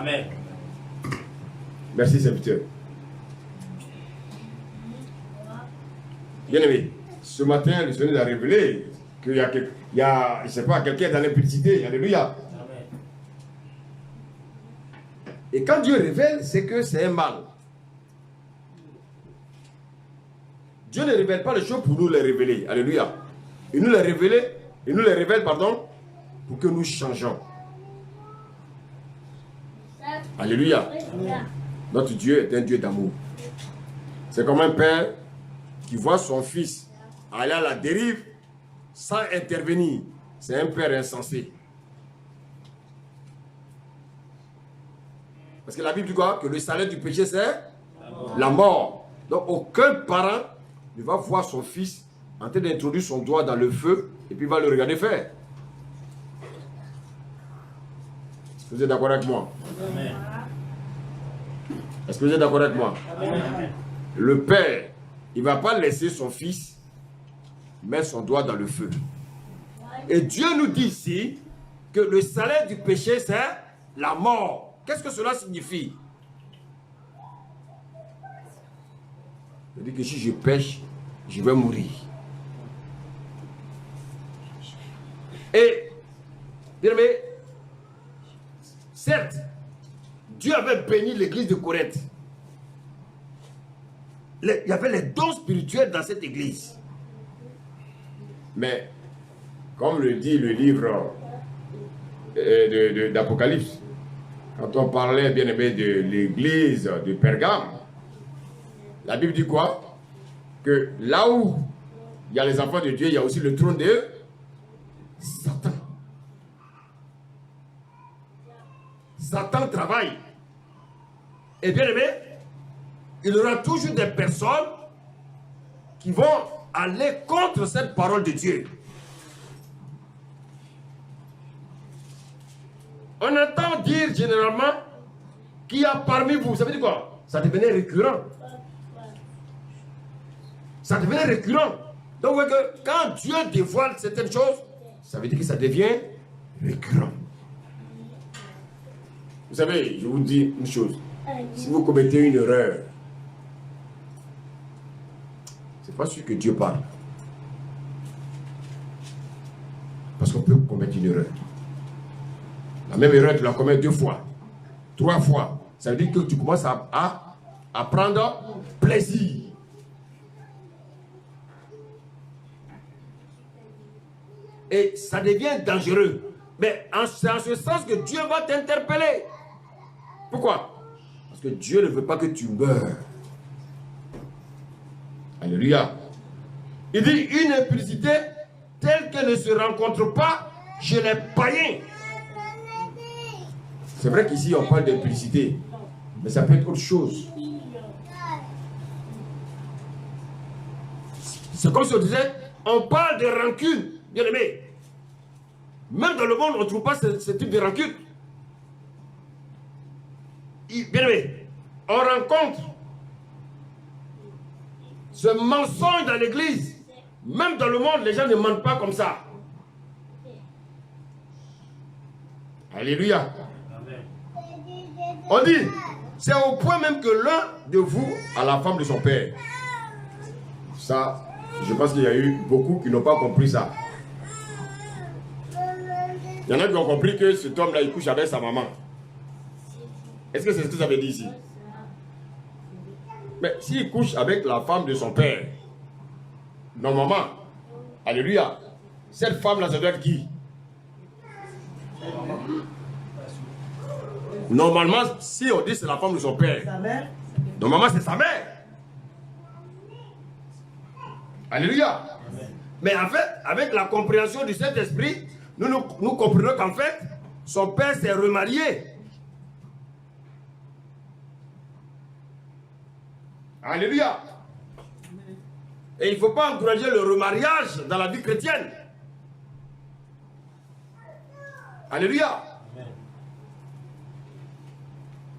Amen. Merci, serviteur. Bien-aimé, ce matin, le Seigneur a révélé qu'il y a, je ne sais pas, quelqu'un dans l'impudicité. Alléluia. Amen. Et quand Dieu révèle, c'est que c'est un mal. Dieu ne révèle pas les choses pour nous les révéler. Alléluia. Il nous les révèle, pardon, pour que nous changeons. Alléluia. Notre Dieu est un Dieu d'amour. C'est comme un père qui voit son fils aller à la dérive sans intervenir. C'est un père insensé. Parce que la Bible dit quoi? Que le salaire du péché, c'est la mort. Donc aucun parent ne va voir son fils en train d'introduire son doigt dans le feu et puis va le regarder faire. Est-ce que vous êtes d'accord avec moi? Amen. Est-ce que vous êtes d'accord avec moi? Amen. Le père, il ne va pas laisser son fils mettre son doigt dans le feu. Et Dieu nous dit ici que le salaire du péché, c'est la mort. Qu'est-ce que cela signifie? Il dit que si je pêche, je vais mourir. Et, bien aimé, certes, Dieu avait béni l'église de Corinthe. Il y avait les dons spirituels dans cette église. Mais, comme le dit le livre d'Apocalypse, quand on parlait, bien aimé, de l'église de Pergame, la Bible dit quoi? Que là où il y a les enfants de Dieu, il y a aussi le trône de Satan. Satan travaille. Et bien aimé, il y aura toujours des personnes qui vont aller contre cette parole de Dieu. On entend dire généralement qu'il y a parmi vous, ça veut dire quoi? Ça devenait récurrent. Ça devenait récurrent. Donc, vous voyez que quand Dieu dévoile certaines choses, ça veut dire que ça devient récurrent. Vous savez, je vous dis une chose. Si vous commettez une erreur, c'est pas sûr que Dieu parle. Parce qu'on peut commettre une erreur. La même erreur, tu la commets 2 fois, 3 fois. Ça veut dire que tu commences à prendre plaisir. Et ça devient dangereux. Mais c'est en ce sens que Dieu va t'interpeller. Pourquoi? Parce que Dieu ne veut pas que tu meurs. Alléluia. Il dit une impudicité telle qu'elle ne se rencontre pas chez les païens. C'est vrai qu'ici on parle d'impudicité, mais ça peut être autre chose. C'est comme si on disait, on parle de rancune, bien aimé. Même dans le monde, on ne trouve pas ce type de rancune. Bien aimé, on rencontre ce mensonge dans l'église. Même dans le monde, les gens ne mentent pas comme ça. Alléluia. On dit, c'est au point même que l'un de vous a la femme de son père. Ça, je pense qu'il y a eu beaucoup qui n'ont pas compris ça. Il y en a qui ont compris que cet homme-là, il couche avec sa maman. Est-ce que c'est ce que ça veut dire ici? Mais s'il couche avec la femme de son père, normalement, alléluia, cette femme-là, ça doit être qui? Normalement, si on dit c'est la femme de son père, normalement c'est sa mère. Alléluia. Mais en fait, avec la compréhension du Saint-Esprit, nous comprenons qu'en fait, son père s'est remarié. Alléluia. Et il ne faut pas encourager le remariage dans la vie chrétienne. Alléluia.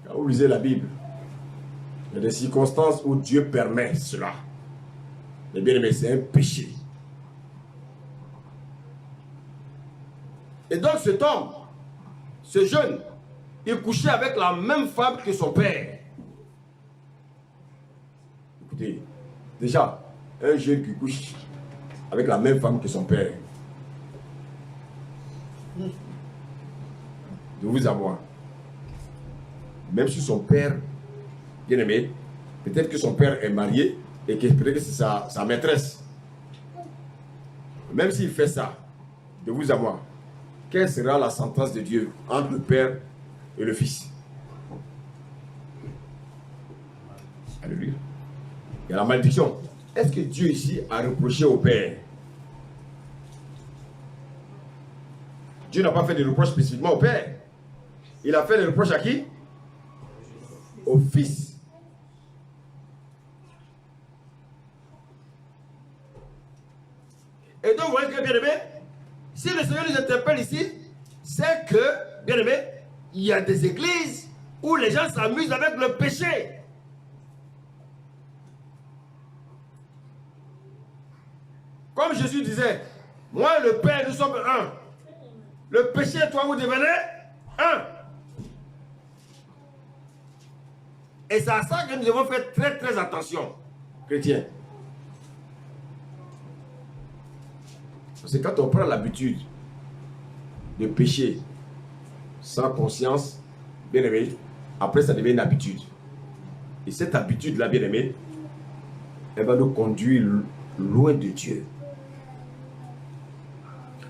Quand vous lisez la Bible, il y a des circonstances où Dieu permet cela. Mais bien aimé, c'est un péché. Et donc cet homme, ce jeune, il couchait avec la même femme que son père. Écoutez, déjà, un jeune qui couche avec la même femme que son père, de vous à moi, même si son père, bien aimé, peut-être que son père est marié et que peut-être que c'est sa maîtresse. Même s'il fait ça, de vous à moi, quelle sera la sentence de Dieu entre le père et le fils? Alléluia. Il y a la malédiction. Est-ce que Dieu ici a reproché au père? Dieu n'a pas fait de reproches spécifiquement au père. Il a fait des reproches à qui? Au fils. Et donc, vous voyez que, bien aimé, si le Seigneur nous interpelle ici, c'est que, bien aimé, il y a des églises où les gens s'amusent avec le péché. Comme Jésus disait, moi et le Père, nous sommes un. Le péché, toi, vous devenez un. Et c'est à ça que nous devons faire très très attention, chrétiens. Parce que quand on prend l'habitude de pécher sans conscience, bien aimé, après ça devient une habitude. Et cette habitude-là, bien aimé, elle va nous conduire loin de Dieu.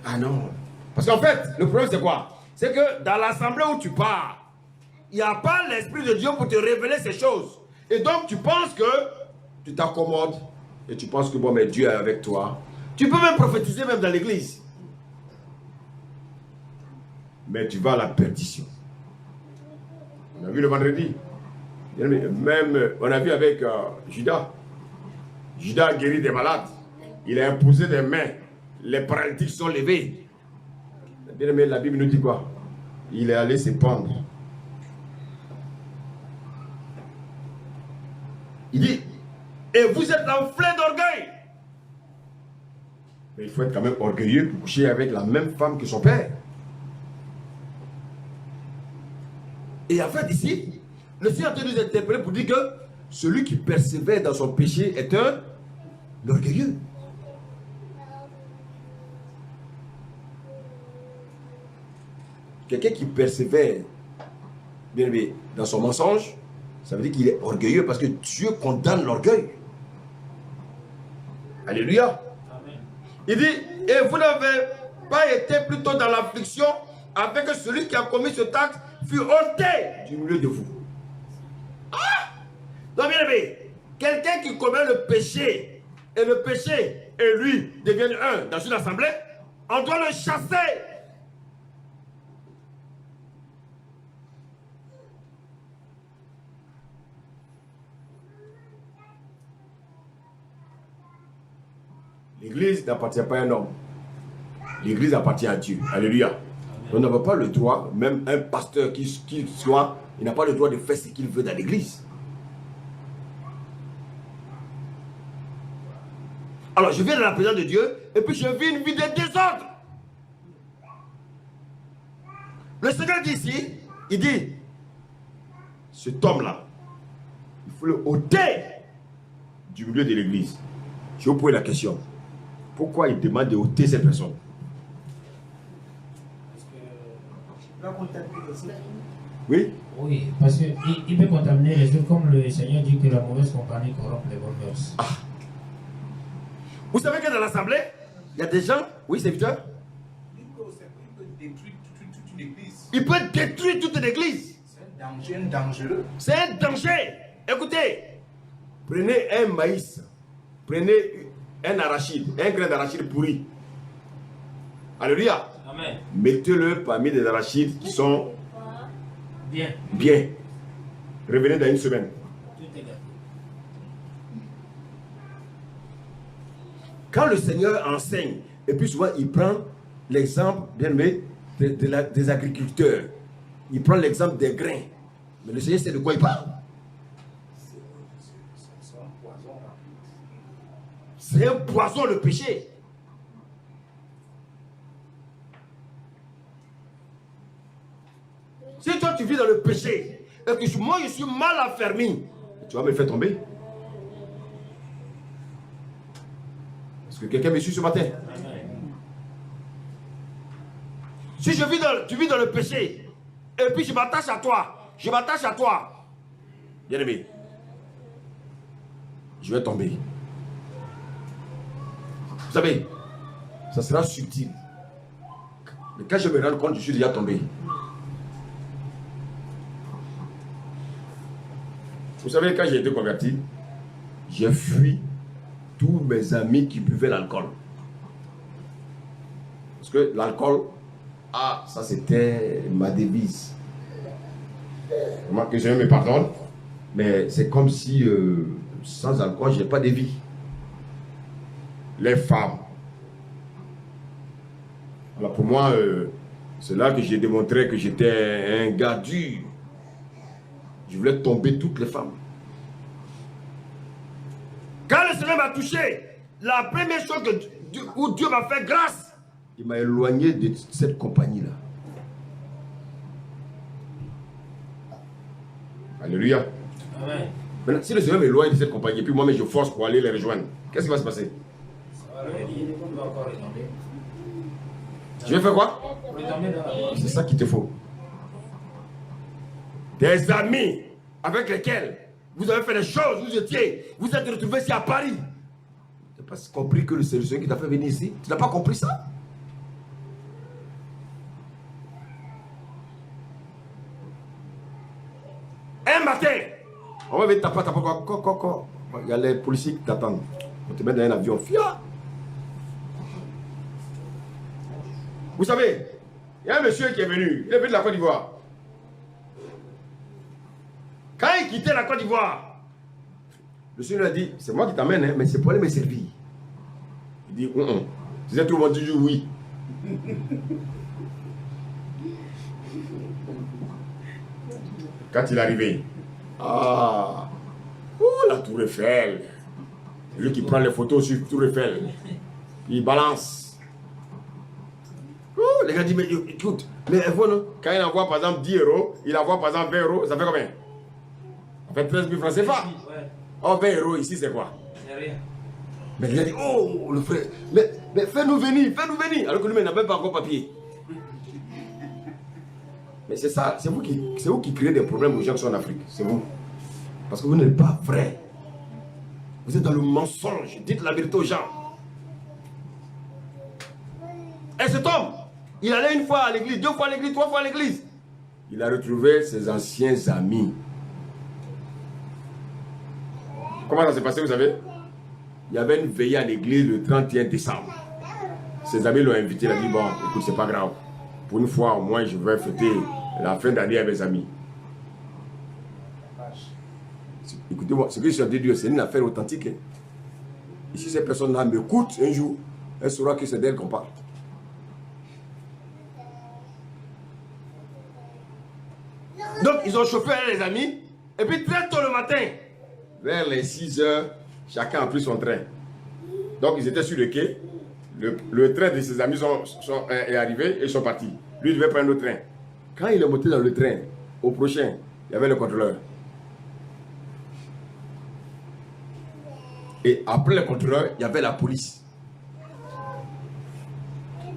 Ah non. Parce qu'en fait, le problème c'est quoi? C'est que dans l'assemblée où tu pars, il n'y a pas l'Esprit de Dieu pour te révéler ces choses. Et donc tu penses que tu t'accommodes et tu penses que bon, mais Dieu est avec toi. Tu peux même prophétiser même dans l'église. Mais tu vas à la perdition. On a vu le vendredi. Même, on a vu avec Judas. Judas a guéri des malades. Il a imposé des mains. Les paralytiques sont levés. Bien aimé, la Bible nous dit quoi? Il est allé se pendre. Il dit, et vous êtes enflés d'orgueil. Mais il faut être quand même orgueilleux pour coucher avec la même femme que son père. Et en fait, ici, le Seigneur nous interpelle pour dire que celui qui persévère dans son péché est un orgueilleux. Quelqu'un qui persévère, bien aimé, dans son mensonge, ça veut dire qu'il est orgueilleux parce que Dieu condamne l'orgueil. Alléluia. Amen. Il dit, et vous n'avez pas été plutôt dans l'affliction avec celui qui a commis ce acte fut ôté du milieu de vous. Ah! Donc bien aimé, quelqu'un qui commet le péché, et le péché et lui deviennent un dans une assemblée, on doit le chasser. L'église n'appartient pas à un homme. L'église appartient à Dieu. Alléluia. On n'a pas le droit, même un pasteur qui soit, il n'a pas le droit de faire ce qu'il veut dans l'église. Alors je viens dans la présence de Dieu et puis je vis une vie de désordre. Le Seigneur dit ici, il dit, cet homme-là, il faut le ôter du milieu de l'église. Je vous pose la question. Pourquoi il demande de ôter cette personne? Oui? Oui, parce qu'il peut contaminer les autres, comme le Seigneur dit que la mauvaise compagnie corrompt les bonnes mœurs. Ah. Vous savez que dans l'assemblée, il y a des gens, oui, c'est Victor? Il peut détruire toute une église. Il peut détruire toute une église. C'est un danger, dangereux. C'est un danger. Écoutez, prenez un maïs, prenez un arachide, un grain d'arachide pourri. Alléluia. Amen. Mettez-le parmi des arachides qui sont bien. Bien. Revenez dans une semaine. Tout est gâté. Quand le Seigneur enseigne, et puis souvent il prend l'exemple, bien aimé, des agriculteurs. Il prend l'exemple des grains. Mais le Seigneur sait de quoi il parle. C'est un poison rapide. C'est un poison le péché. Si toi tu vis dans le péché, et que moi je suis mal affermi, tu vas me faire tomber. Est-ce que quelqu'un me suit ce matin? Si tu vis dans le péché, et puis je m'attache à toi, bien aimé, je vais tomber. Vous savez, ça sera subtil. Mais quand je me rends compte, je suis déjà tombé. Vous savez, quand j'ai été converti, j'ai fui tous mes amis qui buvaient l'alcool. Parce que l'alcool, ça c'était ma devise. Vraiment que je me pardonne, mais c'est comme si sans alcool, je n'ai pas de vie. Les femmes. Alors pour moi, c'est là que j'ai démontré que j'étais un gars dur. Je voulais tomber toutes les femmes. Quand le Seigneur m'a touché, la première chose où Dieu m'a fait grâce, il m'a éloigné de cette compagnie-là. Alléluia. Amen. Maintenant, si le Seigneur m'éloigne de cette compagnie, et puis moi-même je force pour aller les rejoindre, qu'est-ce qui va se passer? Je vais faire quoi? C'est ça qu'il te faut. Des amis avec lesquels vous avez fait des choses, vous êtes retrouvés ici à Paris. Tu n'as pas compris que c'est le Seigneur qui t'a fait venir ici? Tu n'as pas compris ça? Un matin, on va venir taper, quoi. Il y a les policiers qui t'attendent. On te met dans un avion, fia. Vous savez, il y a un monsieur qui est venu, il est venu de la Côte d'Ivoire. Quand il quittait la Côte d'Ivoire, le Seigneur a dit, c'est moi qui t'amène, mais c'est pour aller me servir. Il dit, tu sais, tout le monde dit oui. Quand il est arrivé, la Tour Eiffel, lui qui prend les photos sur Tour Eiffel, il balance. Les gars disent, mais écoute, mais non? Quand il envoie par exemple 10 euros, il envoie par exemple 20 euros, ça fait combien? Ça fait 13 000 francs CFA. Oh, 20 euros ici, c'est quoi? C'est rien. Mais il a dit, oh, le frère, mais fais-nous venir. Alors que lui, il n'a même pas encore papier. Mais c'est ça, c'est vous qui créez des problèmes aux gens qui sont en Afrique. C'est vous. Parce que vous n'êtes pas vrai. Vous êtes dans le mensonge. Dites la vérité aux gens. Et cet homme, il allait une fois à l'église, 2 fois à l'église, 3 fois à l'église. Il a retrouvé ses anciens amis. Comment ça s'est passé, vous savez? Il y avait une veillée à l'église le 31 décembre. Ses amis l'ont invité, il a dit, bon, écoute, c'est pas grave. Pour une fois, au moins, je vais fêter la fin d'année avec mes amis. Écoutez-moi, ce que je suis en train de dire, c'est une affaire authentique. Hein. Et si ces personnes-là m'écoutent un jour, elles sauront que c'est d'elles qu'on parle. Donc, ils ont chauffé avec les amis. Et puis, très tôt le matin, vers les 6 heures, chacun a pris son train. Donc, ils étaient sur le quai. Le train de ses amis est arrivé et ils sont partis. Lui, il devait prendre le train. Quand il est monté dans le train, au prochain, il y avait le contrôleur. Et après le contrôleur, il y avait la police.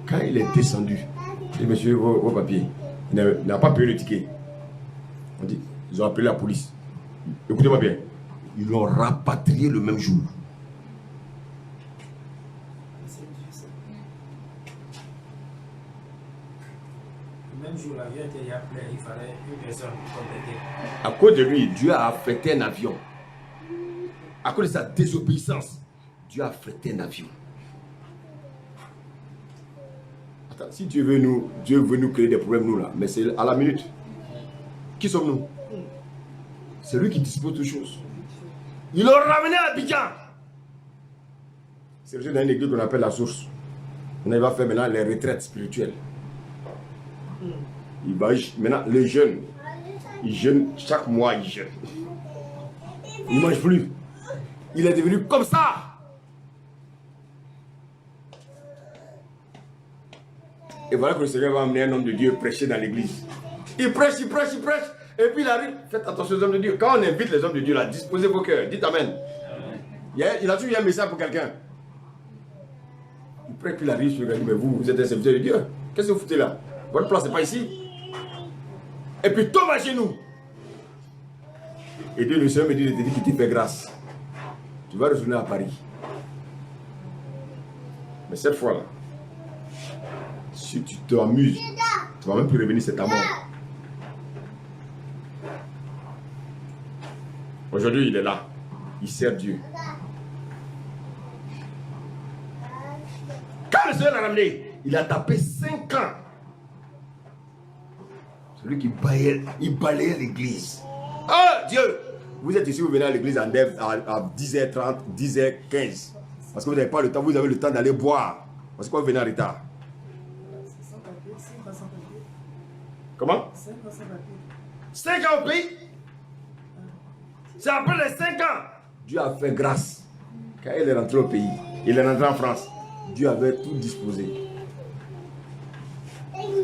Quand il est descendu, il dit, monsieur, vos papiers. Il n'a pas payé le ticket. On dit, ils ont appelé la police. Écoutez-moi bien. Ils l'ont rapatrié le même jour. Le même jour, l'avion était appelé, il fallait une personne compléter. À cause de lui, Dieu a affrété un avion. À cause de sa désobéissance, Dieu a affrété un avion. Attends, si Dieu veut nous créer des problèmes, nous là, mais c'est à la minute. Qui sommes-nous? C'est lui qui dispose de choses. Ils l'ont ramené à Abidjan. C'est dans une église qu'on appelle la source. On va faire maintenant les retraites spirituelles. Maintenant, les jeunes, ils jeûnent chaque mois, ils jeûnent. Ils ne mangent plus. Il est devenu comme ça. Et voilà que le Seigneur va amener un homme de Dieu prêcher dans l'église. Il prêche. Et puis il arrive. Faites attention aux hommes de Dieu. Quand on invite les hommes de Dieu là, disposez vos cœurs. Dites Amen. Il a toujours eu un message pour quelqu'un. Il prêche, puis il arrive sur le gars. Mais vous êtes un serviteur de Dieu. Qu'est-ce que vous foutez là? Votre place n'est pas ici. Et puis tombe à genoux. Et Dieu, le Seigneur me dit, qu'il te fait grâce. Tu vas retourner à Paris. Mais cette fois-là, si tu t'amuses, tu ne vas même plus revenir, c'est ta mort. Aujourd'hui, il est là. Il sert Dieu. Quand le Seigneur l'a ramené, il a tapé 5 ans. Celui qui balayait l'église. Oh Dieu! Vous êtes ici, vous venez à l'église à 10h30, 10h15. Parce que vous n'avez pas le temps, vous avez le temps d'aller boire. Parce que vous venez en retard. Comment? 5 ans au pays? C'est après les 5 ans. Dieu a fait grâce. Quand il est rentré au pays, il est rentré en France. Dieu avait tout disposé.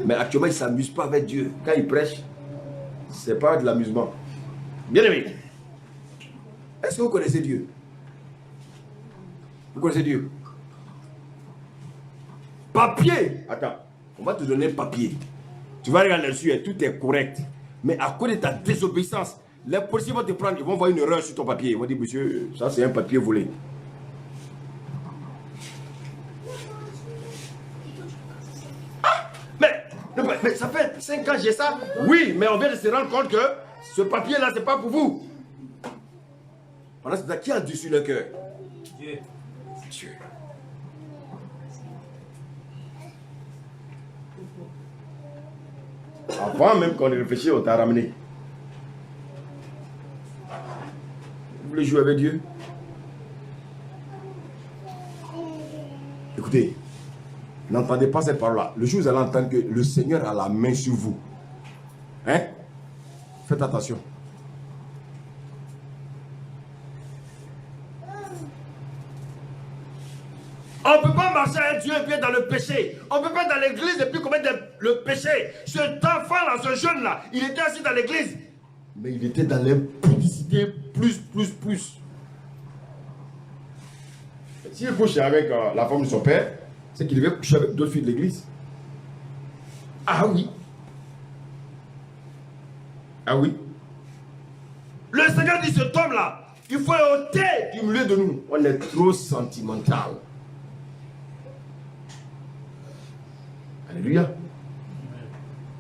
Mais actuellement, il ne s'amuse pas avec Dieu. Quand il prêche, ce n'est pas de l'amusement. Bien aimé, est-ce que vous connaissez Dieu? Vous connaissez Dieu? Papier. Attends, on va te donner papier. Tu vas regarder dessus et tout est correct. Mais à cause de ta désobéissance, les policiers vont te prendre, ils vont voir une erreur sur ton papier. Ils vont dire, monsieur, ça c'est un papier volé. Ah, mais ça fait 5 ans que j'ai ça. Oui, mais on vient de se rendre compte que ce papier-là, c'est pas pour vous. Pendant ce temps, qui a Dieu sur le cœur? Dieu. Dieu. Avant même qu'on ait réfléchi, on t'a ramené. Vous voulez jouer avec Dieu? Écoutez, n'entendez pas cette parole-là. Le jour où vous allez entendre que le Seigneur a la main sur vous. Hein? Faites attention. On ne peut pas marcher avec Dieu et puis être dans le péché. On ne peut pas être dans l'église et puis commettre le péché. Cet enfant-là, ce jeune-là, il était assis dans l'église. Mais il était dans l'impudicité plus. S'il couchait avec la femme de son père, c'est qu'il devait coucher avec d'autres filles de l'église. Ah oui. Ah oui. Le Seigneur dit, cet homme-là, il faut ôter du milieu de nous. On est trop sentimental. Alléluia.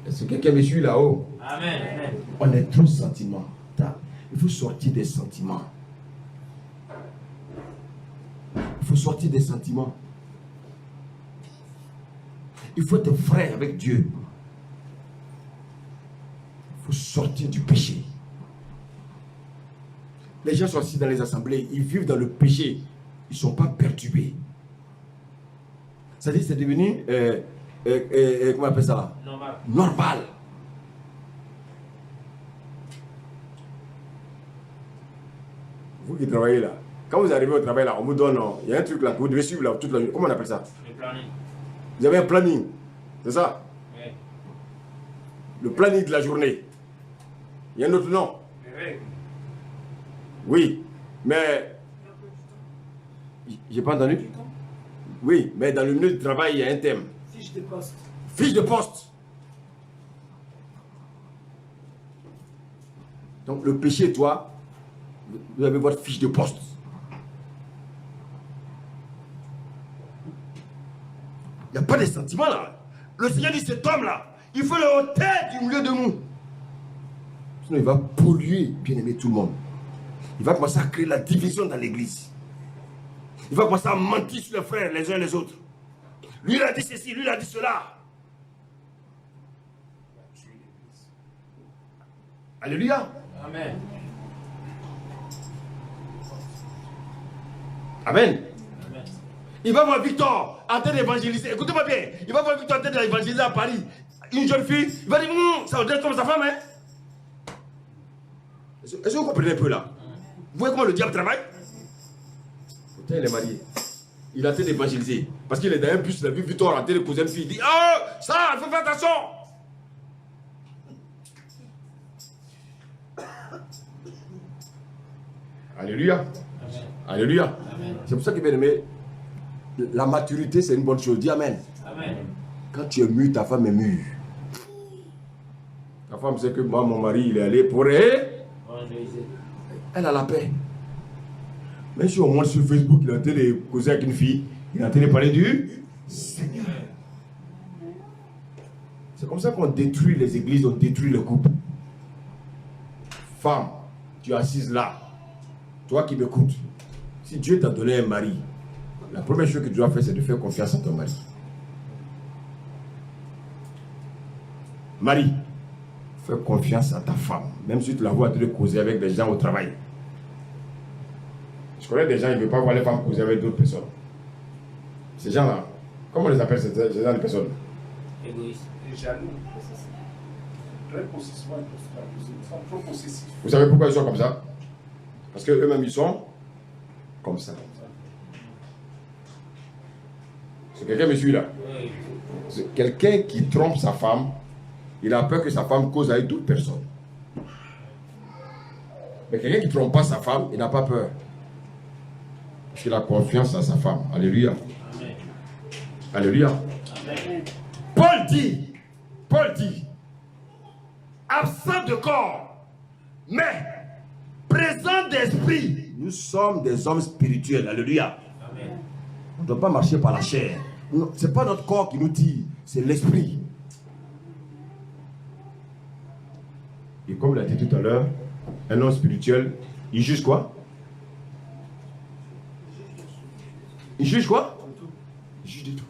Est-ce que quelqu'un me suit là-haut? Amen. On est trop sentimental. Il faut sortir des sentiments. Il faut sortir des sentiments. Il faut être vrai avec Dieu. Il faut sortir du péché. Les gens sont assis dans les assemblées, ils vivent dans le péché. Ils ne sont pas perturbés. C'est-à-dire que c'est devenu, comment on appelle ça? Normal. Vous qui travaillez là, quand vous arrivez au travail là, on vous donne, il y a un truc là que vous devez suivre là toute la journée. Comment on appelle ça? Le planning. Vous avez un planning, c'est ça? Oui. Le planning de la journée. Il y a un autre nom? Oui. Oui, mais... J'ai pas entendu? Oui, mais dans le milieu du travail, il y a un thème. Fiche de poste. Fiche de poste. Donc le péché, toi, vous avez votre fiche de poste. Il n'y a pas de sentiments là. Le Seigneur dit, cet homme-là, il faut le ôter du milieu de nous. Sinon, il va polluer, bien aimé, tout le monde. Il va commencer à créer la division dans l'église. Il va commencer à mentir sur les frères, les uns et les autres. Lui, il a dit ceci, lui, il a dit cela. Alléluia. Amen. Amen. Amen. Il va voir Victor en train d'évangéliser. Écoutez-moi bien. Il va voir Victor en train d'évangéliser à Paris. Une jeune fille. Il va dire, ça va être comme sa femme, hein. Est-ce que vous comprenez un peu là? Vous voyez comment le diable travaille? Pourtant, il est marié. Il a en train d'évangéliser. Parce qu'il est dans un bus, il a vu Victor en train de poser une fille. Il dit, oh, ça, il faut faire attention. Alléluia. Amen. Alléluia. Amen. C'est pour ça que, bien aimé, la maturité, c'est une bonne chose. Dis Amen. Amen. Quand tu es mûr, ta femme est mûre. Ta femme sait que moi, mon mari, il est allé pour elle. Elle a la paix. Même si au moins sur Facebook, il est en train de causer avec une fille, il est en train de parler du Seigneur. C'est comme ça qu'on détruit les églises, on détruit le couple. Femme, tu es assise là. Toi qui m'écoutes, si Dieu t'a donné un mari, la première chose que tu dois faire, c'est de faire confiance à ton mari. Mari, fais confiance à ta femme, même si tu la vois en train de causer avec des gens au travail. Je connais des gens, ils ne veulent pas voir les femmes causer avec d'autres personnes. Ces gens-là, comment on les appelle ces gens de personnes? Égoïste. Et jaloux. Très possessivement, ils sont trop possessifs. Vous savez pourquoi ils sont comme ça? Parce qu'eux-mêmes, ils sont comme ça. C'est quelqu'un me suit là. Oui. C'est quelqu'un qui trompe sa femme, il a peur que sa femme cause avec d'autres personnes. Mais quelqu'un qui ne trompe pas sa femme, il n'a pas peur. Parce qu'il a confiance en sa femme. Alléluia. Amen. Alléluia. Amen. Paul dit, absent de corps, mais présent d'esprit. Nous sommes des hommes spirituels. Alléluia. Amen. On ne doit pas marcher par la chair. Ce n'est pas notre corps qui nous tire, c'est l'esprit. Et comme il a dit tout à l'heure, un homme spirituel, il juge quoi? Il juge quoi? Il juge de tout.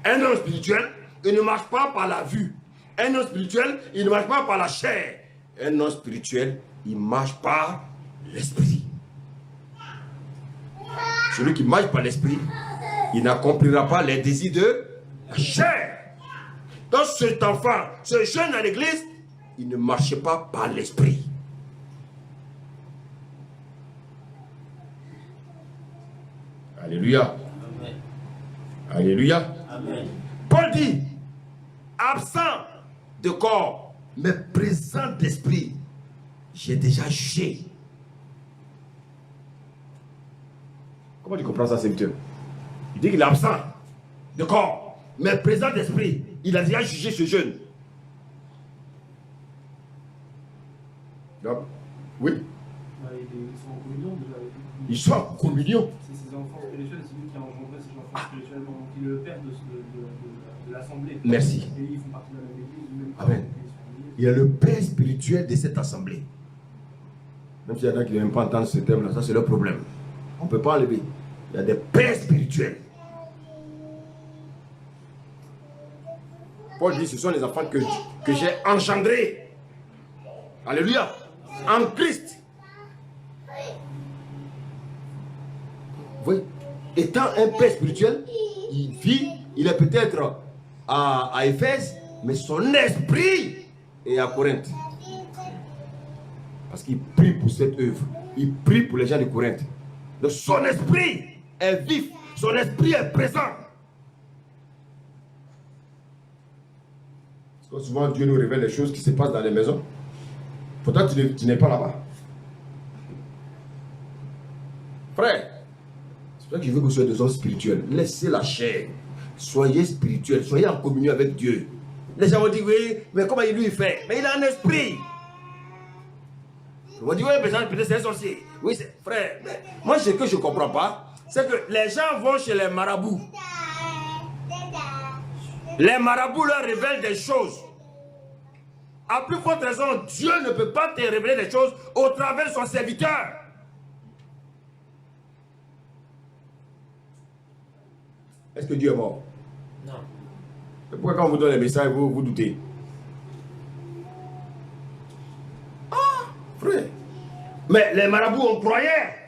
Un homme spirituel, il ne marche pas par la vue. Un homme spirituel, il ne marche pas par la chair. Un homme spirituel, il marche par l'esprit. Celui qui marche par l'esprit, il n'accomplira pas les désirs de la chair. Donc cet enfant, ce jeune à l'église, il ne marchait pas par l'esprit. Alléluia. Amen. Alléluia. Amen. Paul dit, absent de corps, mais présent d'esprit, j'ai déjà jugé. Comment tu comprends ça, serviteur? Il dit qu'il est absent de corps, mais présent d'esprit. Il a déjà jugé ce jeune. Donc, oui, Ils sont en communion déjà avec lui. ils sont en communion. C'est ses enfants spirituels, c'est lui qui a engendré ses enfants spirituellement. Donc il est le père de l'assemblée. Merci. Et ils font partie de la même église. Même Amen. Il est le père spirituel de cette assemblée. Même s'il y en a qui n'aiment pas entendre ce terme-là, ça c'est leur problème. On ne peut pas enlever. Il y a des pères spirituels. Paul dit, ce sont les enfants que j'ai engendrés. Alléluia. En Christ. Oui. Étant un père spirituel, il vit, il est peut-être à Éphèse, mais son esprit est à Corinthe. Parce qu'il prie pour cette œuvre. Il prie pour les gens de Corinthe. Donc son esprit est vif. Son esprit est présent. Parce que souvent Dieu nous révèle les choses qui se passent dans les maisons. Pourtant tu n'es pas là-bas. Frère, c'est pour ça que je veux que vous soyez des hommes spirituels. Laissez la chair. Soyez spirituels. Soyez en communion avec Dieu. Les gens vont dire, oui, mais comment il lui fait? Mais il a un esprit. Ils vont dire, oui, peut-être c'est un sorcier. Oui, frère. Moi, ce que je ne comprends pas, c'est que les gens vont chez les marabouts. Les marabouts leur révèlent des choses. À plus forte raison, Dieu ne peut pas te révéler des choses au travers de son serviteur. Est-ce que Dieu est mort? Non. Et pourquoi quand on vous donne les messages, vous doutez? Ah, frère. Mais les marabouts, on croyait.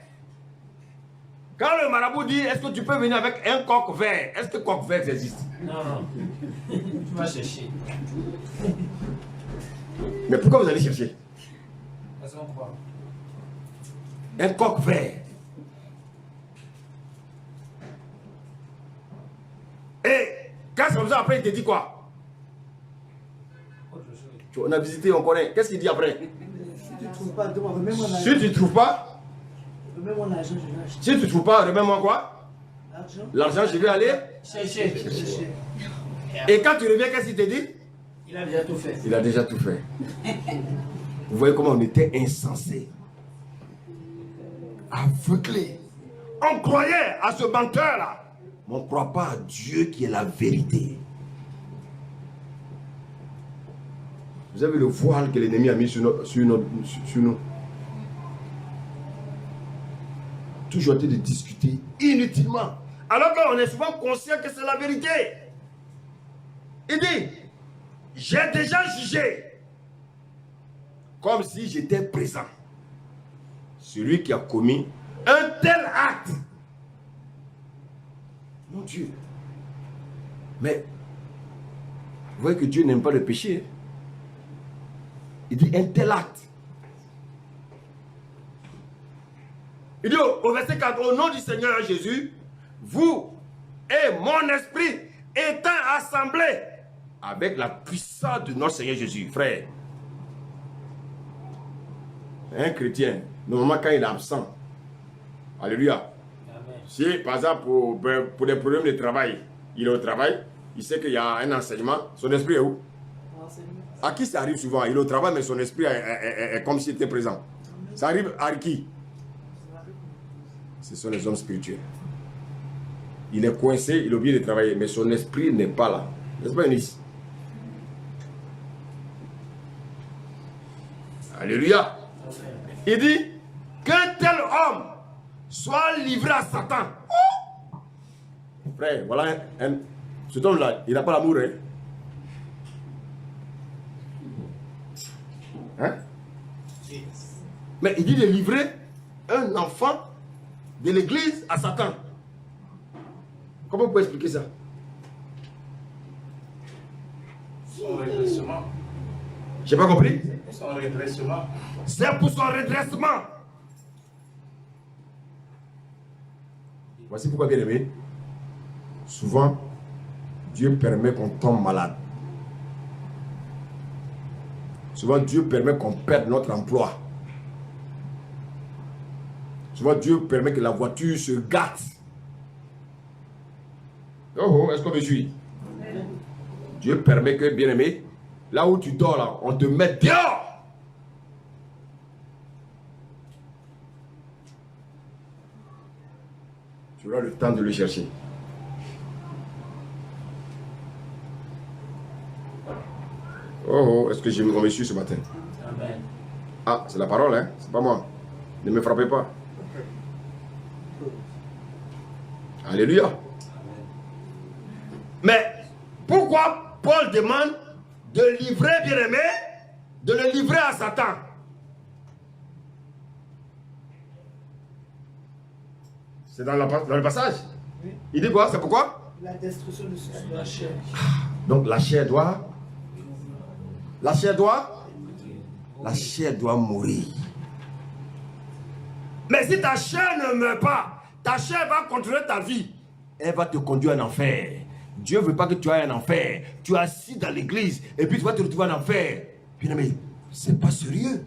Quand le marabout dit, est-ce que tu peux venir avec un coq vert? Est-ce que coq vert existe? Non. Tu vas chercher. Mais pourquoi vous allez chercher? Parce qu'on croit. Un coq vert. Et quand c'est comme ça, après il te dit quoi? Autre chose. On a visité, on connaît. Qu'est-ce qu'il dit après? Si tu ne trouves pas, demande, remets-moi l'argent. Si tu ne trouves pas, Remets-moi l'argent, je vais acheter. si tu ne trouves pas, remets-moi quoi? L'argent. L'argent, je vais aller. Cherchez. Et quand tu reviens, qu'est-ce qu'il te dit? Il a déjà tout fait. Il a déjà tout fait. Vous voyez comment on était insensés, aveuglés. On croyait à ce menteur-là, mais on ne croit pas à Dieu qui est la vérité. Vous avez le voile que l'ennemi a mis sur nous. Toujours en train de discuter inutilement. Alors qu'on est souvent conscient que c'est la vérité. Il dit, j'ai déjà jugé. Comme si j'étais présent. Celui qui a commis un tel acte. Mon Dieu. Mais, vous voyez que Dieu n'aime pas le péché. Il dit un tel acte. Il dit au verset 4, au nom du Seigneur Jésus, vous et mon esprit étant assemblés avec la puissance de notre Seigneur Jésus. Frère, un chrétien, normalement quand il est absent, alléluia. Amen. Si par exemple pour des problèmes de travail, il est au travail, il sait qu'il y a un enseignement, son esprit est où? À qui ça arrive souvent? Il est au travail, mais son esprit est comme s'il était présent. Ça arrive à qui? Ce sont les hommes spirituels. Il est coincé, il a oublié de travailler, mais son esprit n'est pas là. N'est-ce pas, Eunice? Alléluia. Il dit qu'un tel homme soit livré à Satan. Oh! Frère, voilà cet homme-là, il n'a pas l'amour, hein? Hein? Mais il dit de livrer un enfant de l'église à Satan. Comment vous pouvez expliquer ça? Son redressement. J'ai pas compris? Son redressement. C'est pour son redressement. Voici pourquoi, bien aimé, souvent Dieu permet qu'on tombe malade. Souvent Dieu permet qu'on perde notre emploi. Souvent Dieu permet que la voiture se gâte. Oh, est-ce qu'on me suit? Dieu permet que, bien aimé, là où tu dors là, on te met dehors. Tu auras le temps de le chercher. Oh, est-ce que on me suit ce matin? Amen. Ah, c'est la parole, hein? C'est pas moi. Ne me frappez pas. Alléluia. Mais pourquoi Paul demande de livrer, bien-aimé, de le livrer à Satan? C'est dans le passage. Il dit quoi? C'est pourquoi? La destruction de la chair. Donc la chair doit... La chair doit mourir. Mais si ta chair ne meurt pas, ta chair va contrôler ta vie. Elle va te conduire en enfer. Dieu ne veut pas que tu ailles en enfer. Tu es assis dans l'église et puis tu vas te retrouver en enfer. Bien aimé, c'est pas sérieux.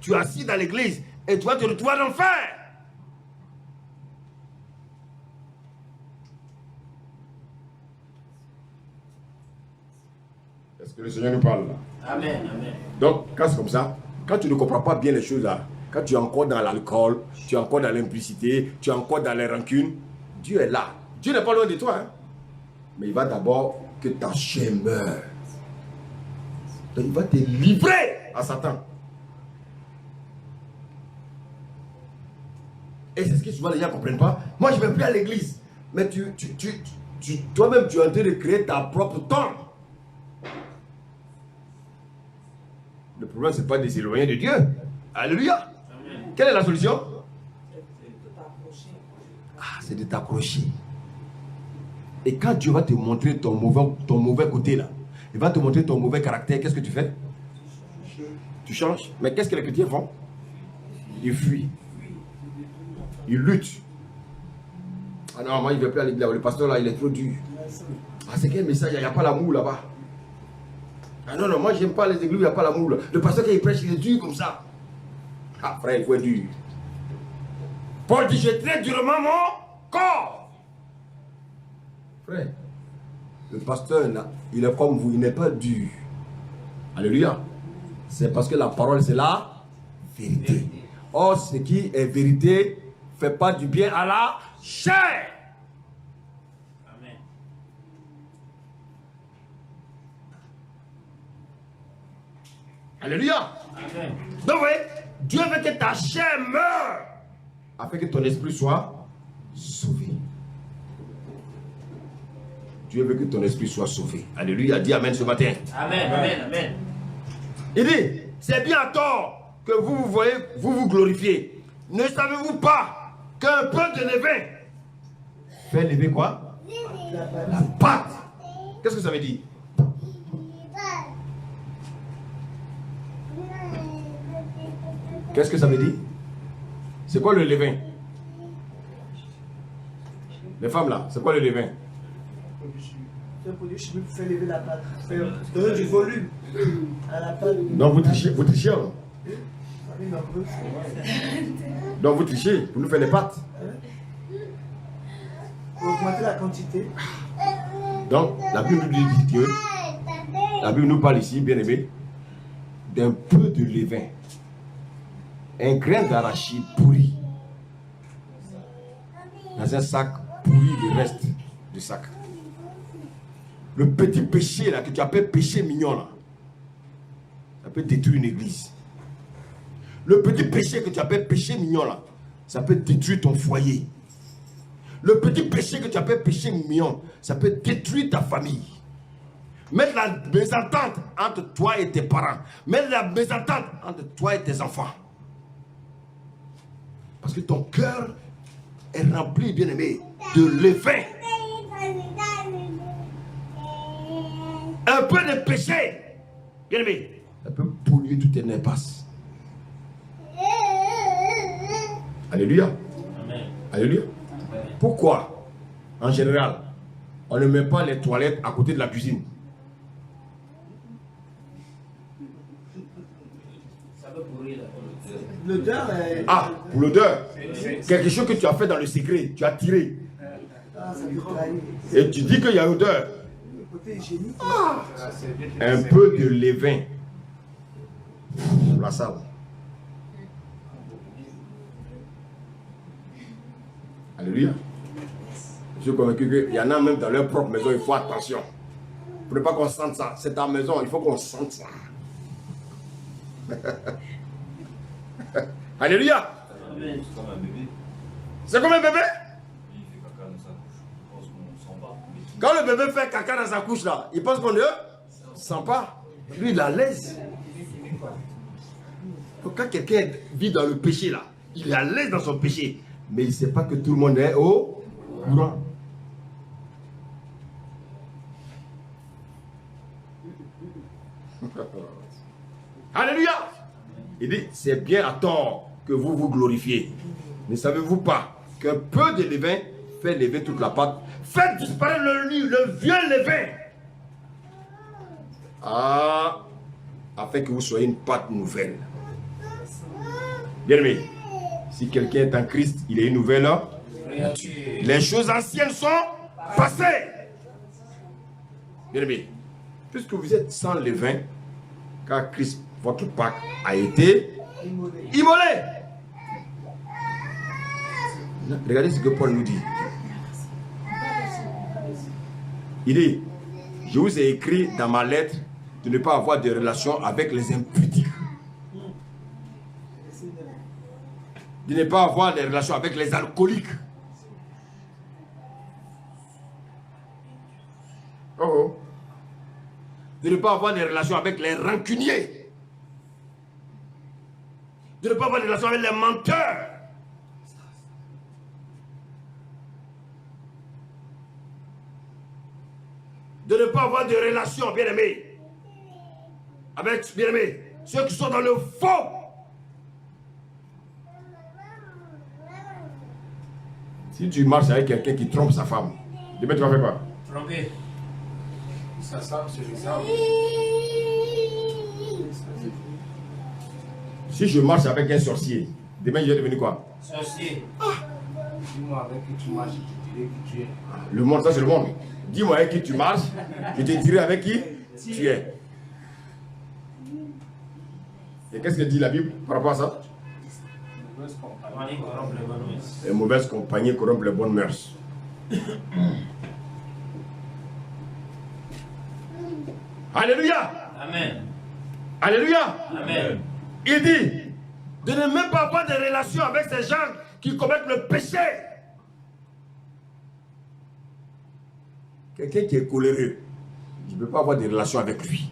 Tu es assis dans l'église et tu vas te retrouver en enfer. Est-ce que le Seigneur nous parle là? Amen. Amen. Donc, quand c'est comme ça, quand tu ne comprends pas bien les choses là, quand tu es encore dans l'alcool, tu es encore dans l'implicité, tu es encore dans les rancunes, Dieu est là. Dieu n'est pas loin de toi. Hein? Mais il va d'abord que ta chair meure. Donc, il va te livrer à Satan. Et c'est ce que souvent les gens ne comprennent pas. Moi, je ne vais plus à l'église. Mais toi-même, tu es en train de créer ta propre tombe. Le problème, ce n'est pas de s'éloigner de Dieu. Alléluia. Amen. Quelle est la solution? Ah, c'est de t'approcher. Et quand Dieu va te montrer ton mauvais côté là, il va te montrer ton mauvais caractère, qu'est-ce que tu fais? Tu changes. Mais qu'est-ce que les chrétiens font? Ils fuient. Ils luttent. Ah non, moi, il ne veut plus aller là. Le pasteur là, il est trop dur. Ah, c'est quel message? Il n'y a pas l'amour là-bas. Ah non, non, moi j'aime pas les églises où il n'y a pas l'amour. Le pasteur qui prêche, il est dur comme ça. Ah frère, il faut être dur. Paul dit, je traite durement mon corps. Frère, le pasteur, il est comme vous, il n'est pas dur. Alléluia. C'est parce que la parole, c'est la vérité. Or, ce qui est vérité, ne fait pas du bien à la chair. Amen. Alléluia. Amen. Donc, oui, Dieu veut que ta chair meure afin que ton esprit soit sauvé. Dieu veut que ton esprit soit sauvé. Alléluia. Dis Amen ce matin. Amen. Amen. Amen. Il dit, c'est bien à tort que vous vous voyez, vous glorifiez. Ne savez-vous pas qu'un peu de levain fait lever quoi? La pâte. Qu'est-ce que ça veut dire? Qu'est-ce que ça veut dire? C'est quoi le levain? Les femmes là, c'est quoi le levain? C'est un produit chimique pour faire lever la pâte. Donner du volume à la pâte. Donc vous trichez, hein? Oui, mais un peu. Donc vous trichez pour nous faire les pâtes. Pour augmenter la quantité. Donc la Bible nous dit que la Bible nous parle ici, bien aimé, d'un peu de levain. Un grain d'arachide pourri dans un sac pourri, le reste du sac. Le petit péché là que tu appelles péché mignon là, ça peut détruire une église. Le petit péché que tu appelles péché mignon là, ça peut détruire ton foyer. Le petit péché que tu appelles péché mignon, ça peut détruire ta famille. Mettre la mésentente entre toi et tes parents. Mettre la mésentente entre toi et tes enfants. Parce que ton cœur est rempli, bien aimé, de levain. Un peu de péché, bien aimé, ça peut polluer toutes tes impasses. Alléluia. Amen. Alléluia. Pourquoi, en général, on ne met pas les toilettes à côté de la cuisine? Ça peut pourrir L'odeur est. Ah, pour l'odeur. Quelque chose que tu as fait dans le secret, tu as tiré. Ah, ça peut trahir. Et tu dis qu'il y a odeur. Le côté hygiénique. Un peu de levain. Pour la salle. Alléluia. Je suis convaincu qu'il y en a même dans leur propre maison, il faut attention. Pour ne pas qu'on sente ça. C'est ta maison, il faut qu'on sente ça. Alléluia. Amen. C'est comme un bébé. C'est comme un bébé. Il fait caca dans sa couche. Je pense qu'on ne sent pas. Mais Quand le bébé fait caca dans sa couche là, il pense qu'on ne sent pas. Lui, il est à l'aise. Donc, quand quelqu'un vit dans le péché là, il est à l'aise dans son péché. Mais il ne sait pas que tout le monde est au courant. Alléluia. Il dit, c'est bien à tort que vous vous glorifiez. Ne savez-vous pas qu'un peu de levain fait lever toute la pâte? Faites disparaître le vieux levain. Ah, afin que vous soyez une pâte nouvelle. Bien aimé, si quelqu'un est en Christ, il est une nouvelle. Les choses anciennes sont passées. Bien aimé, puisque vous êtes sans levain, car Christ, votre Pâque, a été immolé. Regardez ce que Paul nous dit. Il dit, je vous ai écrit dans ma lettre de ne pas avoir de relation avec les impudiques. De ne pas avoir des relations avec les alcooliques. Oh. De ne pas avoir des relations avec les rancuniers. De ne pas avoir des relations avec les menteurs. De ne pas avoir de relations, bien aimés, avec, bien aimés, ceux qui sont dans le faux. Si tu marches avec quelqu'un qui trompe sa femme, demain tu vas faire quoi? Tromper. Ça semble sur les arbres. Si je marche avec un sorcier, demain je vais devenir quoi? Sorcier. Dis-moi avec qui tu marches, je te dirai qui tu es. Le monde, ça c'est le monde. Dis-moi avec qui tu marches, je te dirai avec qui tu es. Et qu'est-ce que dit la Bible par rapport à ça? Mauvaise compagnie. Compagnie corrompt les bonnes mœurs. Les mauvaises compagnies corrompent les bonnes mœurs. Alléluia! Amen. Alléluia! Amen. Il dit de ne même pas avoir de relation avec ces gens qui commettent le péché. Quelqu'un qui est coléreux, je ne peux pas avoir de relation avec lui.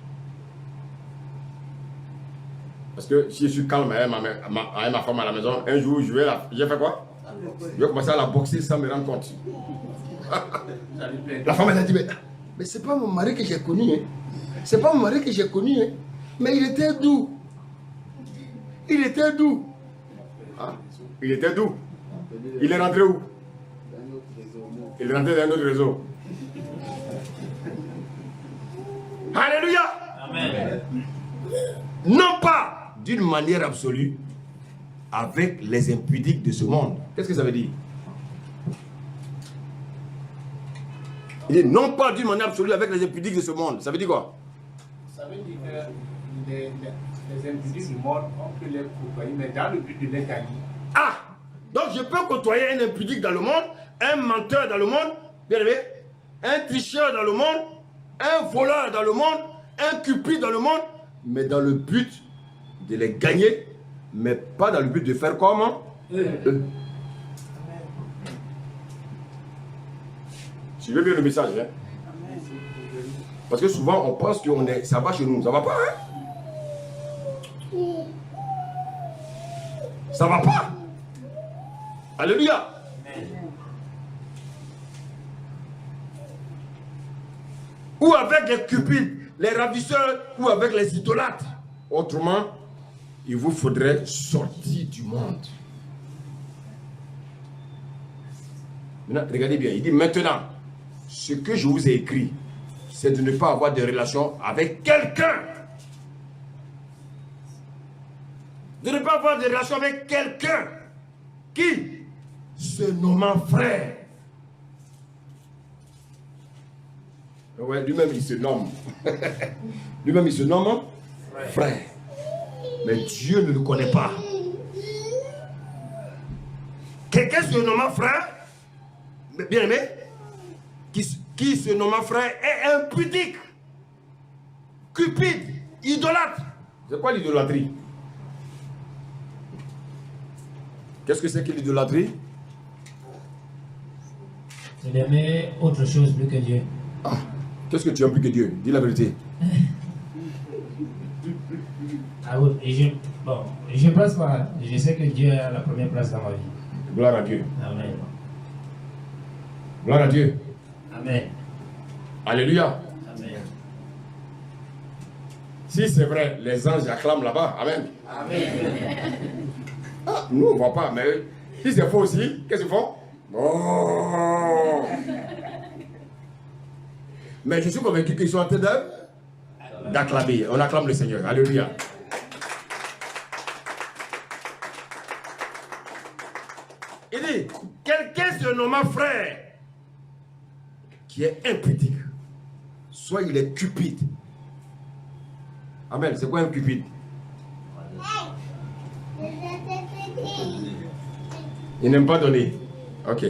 Parce que si je suis calme avec ma femme à la maison, un jour je vais faire quoi? Je vais commencer à la boxer sans me rendre compte. La femme elle a dit, mais c'est pas mon mari que j'ai connu. Hein. C'est pas mon mari que j'ai connu. Hein. Mais il était doux. Il était doux. Ah, il était doux. Il est rentré où? Il est rentré dans un autre réseau. Alléluia. Amen. Non pas d'une manière absolue avec les impudiques de ce monde. Qu'est-ce que ça veut dire? Il dit non pas d'une manière absolue avec les impudiques de ce monde. Ça veut dire quoi? Ça veut dire que les individus du monde, on peut les côtoyer, mais dans le but de les gagner. Ah! Donc je peux côtoyer un impudique dans le monde, un menteur dans le monde, bien aimé, un tricheur dans le monde, un voleur dans le monde, un cupide dans le monde, mais dans le but de les gagner, mais pas dans le but de faire comment? Eux. Suivez bien le message. Hein? Parce que souvent on pense que ça va chez nous. Ça va pas, hein? Ça va pas. Alléluia. Ou avec les cupides, les ravisseurs, ou avec les idolâtres. Autrement, il vous faudrait sortir du monde. Maintenant, regardez bien, il dit maintenant, ce que je vous ai écrit, c'est de ne pas avoir de relation avec quelqu'un. De ne pas avoir de relation avec quelqu'un qui se nomme frère. Ouais, lui-même il se nomme. Lui-même il se nomme frère. Mais Dieu ne le connaît pas. Quelqu'un se nomme frère, bien aimé, qui se nomme frère est impudique, cupide, idolâtre. C'est quoi l'idolâtrie? Qu'est-ce que c'est que l'idolâtrie? C'est d'aimer autre chose plus que Dieu. Ah, qu'est-ce que tu aimes plus que Dieu? Dis la vérité. Ah oui, je pense pas. Je sais que Dieu a la première place dans ma vie. Gloire à Dieu. Amen. Gloire à Dieu. Amen. Alléluia. Amen. Si c'est vrai, les anges acclament là-bas. Amen. Amen. Ah, nous, on ne voit pas, mais si c'est faux aussi, qu'est-ce qu'ils font? Oh. Mais je suis convaincu qu'ils sont en train d'acclamer. On acclame le Seigneur. Alléluia. Il dit, quelqu'un se nomme frère qui est impudique. Soit il est cupide. Amen. C'est quoi un cupide? Il n'aime pas donner. Ok.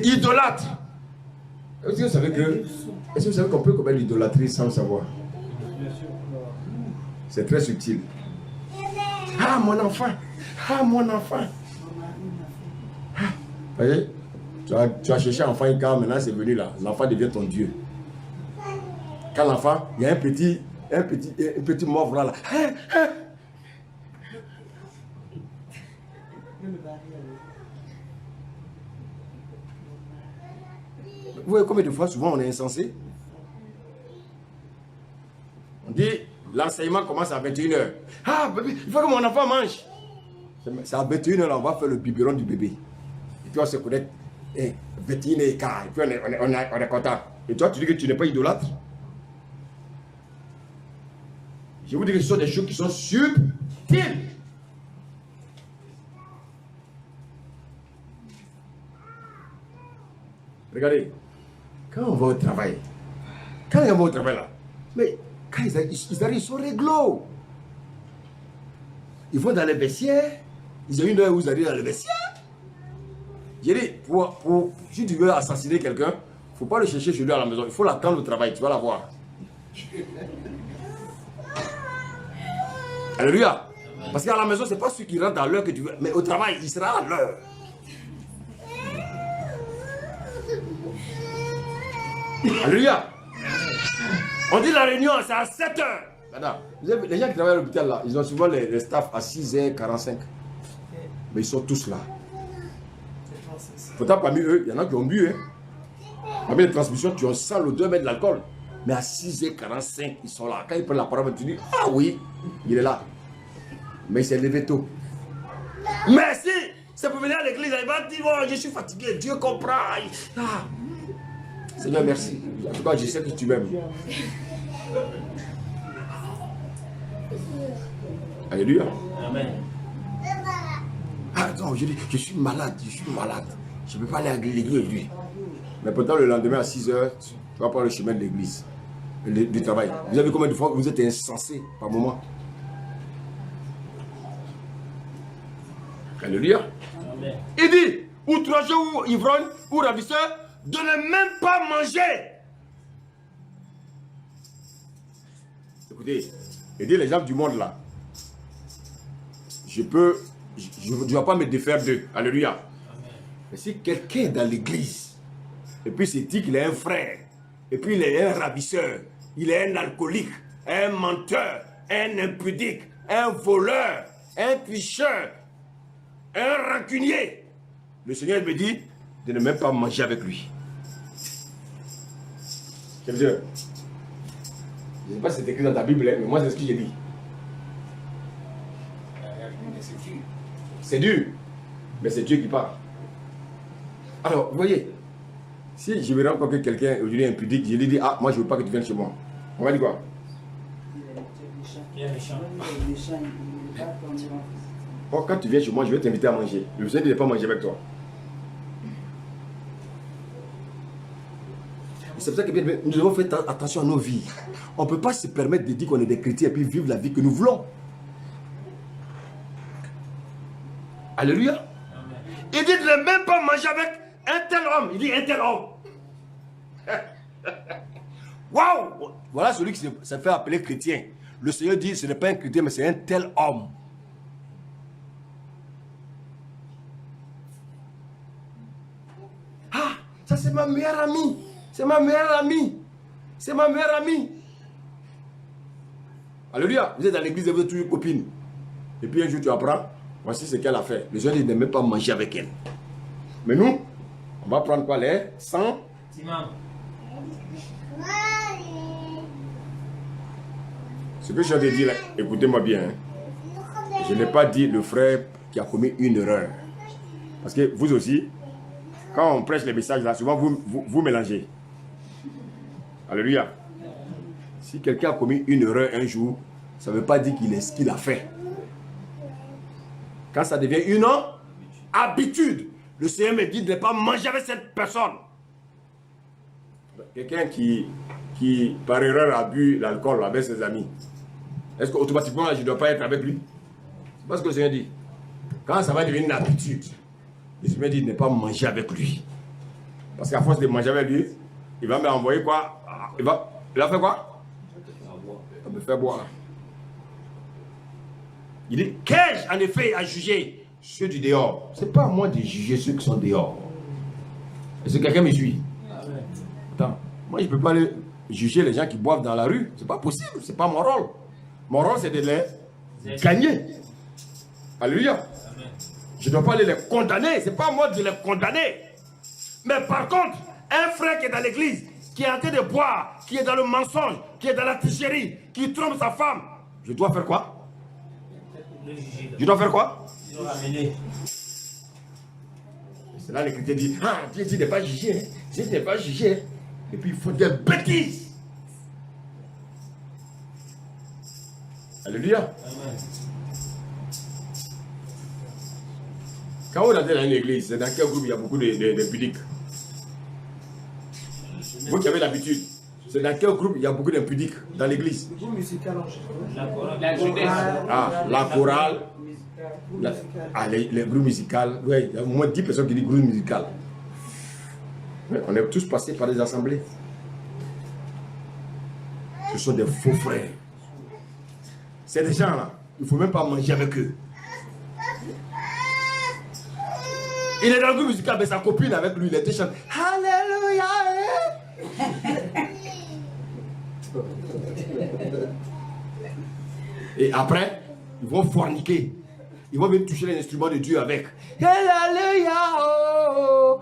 Idolâtre. Est-ce que vous savez qu'on peut commettre l'idolâtrie sans le savoir? C'est très subtil. Ah, mon enfant. Ah, mon enfant. Ah. Vous voyez? Tu as cherché un enfant car maintenant c'est venu là. L'enfant devient ton Dieu. Quand l'enfant, il y a un petit mauve là. Vous voyez combien de fois souvent on est insensé? On dit l'enseignement commence à 21h. Ah, bébé, il faut que mon enfant mange. C'est à 21h là, on va faire le biberon du bébé. Et puis on se connecte. 21h15. Et puis on est content. Et toi, tu dis que tu n'es pas idolâtre? Je vous dis que ce sont des choses qui sont subtiles. Regardez, quand on va au travail, quand on va au travail là, mais quand ils arrivent, ils sont réglo. Ils vont dans les vestiaires, ils ont une heure où ils arrivent dans le vestiaire. J'ai dit, si tu veux assassiner quelqu'un, il ne faut pas le chercher chez lui à la maison, il faut l'attendre au travail, tu vas la voir. Alléluia. Parce qu'à la maison, ce n'est pas celui qui rentre à l'heure que tu veux, mais au travail, il sera à l'heure. Alléluia. On dit la réunion, c'est à 7 heures. Madame, vous avez, les gens qui travaillent à l'hôpital là, ils ont souvent les staffs à 6h45. Mais ils sont tous là. Pourtant, parmi eux, il y en a qui ont bu. Hein. Parmi les transmissions, tu as ça l'odeur de l'alcool. Mais à 6h45, ils sont là. Quand ils prennent la parole, tu dis, ah oui, il est là. Mais il s'est levé tôt. Mais si c'est pour venir à l'église, il va dire, oh, je suis fatigué, Dieu comprend. Ah. Seigneur, merci. En tout cas, je sais que tu m'aimes. Alléluia. Amen. Ah, non, je dis, je suis malade, je ne peux pas aller à l'église aujourd'hui. Mais pourtant, le lendemain à 6h, tu vas prendre le chemin de l'église, du travail. Vous avez combien de fois que vous êtes insensé par moment? Alléluia. Amen. Il dit, outrageux ou ivrogne ou ravisseur, de ne même pas manger. Écoutez, aider les gens du monde là. Je ne dois pas me défaire d'eux. Alléluia. Amen. Mais si quelqu'un est dans l'église, et puis c'est dit qu'il est un frère, et puis il est un ravisseur, il est un alcoolique, un menteur, un impudique, un voleur, un tricheur, un rancunier, le Seigneur me dit de ne même pas manger avec lui. Je ne sais pas si c'est écrit dans ta Bible, mais moi c'est ce que j'ai dit. C'est dur, mais c'est Dieu qui parle. Alors, vous voyez, si je vais rencontrer quelqu'un aujourd'hui impudique, je lui dis, ah, moi je ne veux pas que tu viennes chez moi. On va dire quoi? Bon, quand tu viens chez moi, je vais t'inviter à manger. Je ne vais pas manger avec toi. C'est pour ça que nous devons faire attention à nos vies. On ne peut pas se permettre de dire qu'on est des chrétiens et puis vivre la vie que nous voulons. Alléluia. Amen. Il dit de ne même pas manger avec un tel homme. Il dit un tel homme. Waouh! Voilà celui qui se fait appeler chrétien. Le Seigneur dit ce n'est pas un chrétien, mais c'est un tel homme. Ah, ça c'est ma meilleure amie. C'est ma meilleure amie. C'est ma meilleure amie. Alléluia. Vous êtes dans l'église et vous êtes toujours copine. Et puis un jour tu apprends, voici ce qu'elle a fait. Le Seigneur dit de ne même pas manger avec elle. Mais nous, on va prendre quoi? Les 100 Ce que je viens de dire là, écoutez-moi bien. Hein. Je n'ai pas dit le frère qui a commis une erreur. Parce que vous aussi, quand on prêche les messages là, souvent vous mélangez. Alléluia. Si quelqu'un a commis une erreur un jour, ça ne veut pas dire qu'il est ce qu'il a fait. Quand ça devient une habitude, le Seigneur me dit de ne pas manger avec cette personne. Quelqu'un qui par erreur a bu l'alcool avec ses amis, est-ce qu'automatiquement je ne dois pas être avec lui? C'est pas ce que le Seigneur dit. Quand ça va devenir une habitude, le Seigneur dit de ne pas manger avec lui. Parce qu'à force de manger avec lui, il va me envoyer quoi? Il va faire quoi? Il va me faire boire. Il dit, qu'ai-je en effet à juger ceux du dehors? Ce n'est pas à moi de juger ceux qui sont dehors. Est-ce que quelqu'un me suit? Attends, moi je ne peux pas aller juger les gens qui boivent dans la rue. Ce n'est pas possible, ce n'est pas mon rôle. Mon rôle c'est de les gagner. Alléluia. Je ne dois pas aller les condamner, ce n'est pas à moi de les condamner. Mais par contre, un frère qui est dans l'église, qui est en train de boire, qui est dans le mensonge, qui est dans la tricherie, qui trompe sa femme, je dois faire quoi? Je dois faire quoi? C'est là que les chrétiens disent, ah, Dieu dit de ne pas juger, Dieu dit de ne pas juger. Et puis ils font des bêtises. Alléluia. Amen. Quand on est dans une église, c'est dans quel groupe il y a beaucoup de pudiques? Vous qui avez l'habitude, c'est dans quel groupe il y a beaucoup d'impudiques dans l'église? Le groupe musical en général. La jeunesse. Ah, la chorale, les groupes musicaux. Oui, il y a au moins 10 personnes qui disent groupe musical. Mais on est tous passés par des assemblées. Ce sont des faux frères. C'est des gens là, il ne faut même pas manger avec eux. Il est dans le groupe musical, mais sa copine avec lui, il était chanté Alléluia. Et après, ils vont forniquer. Ils vont même toucher les instruments de Dieu avec. Alléluia. Oh,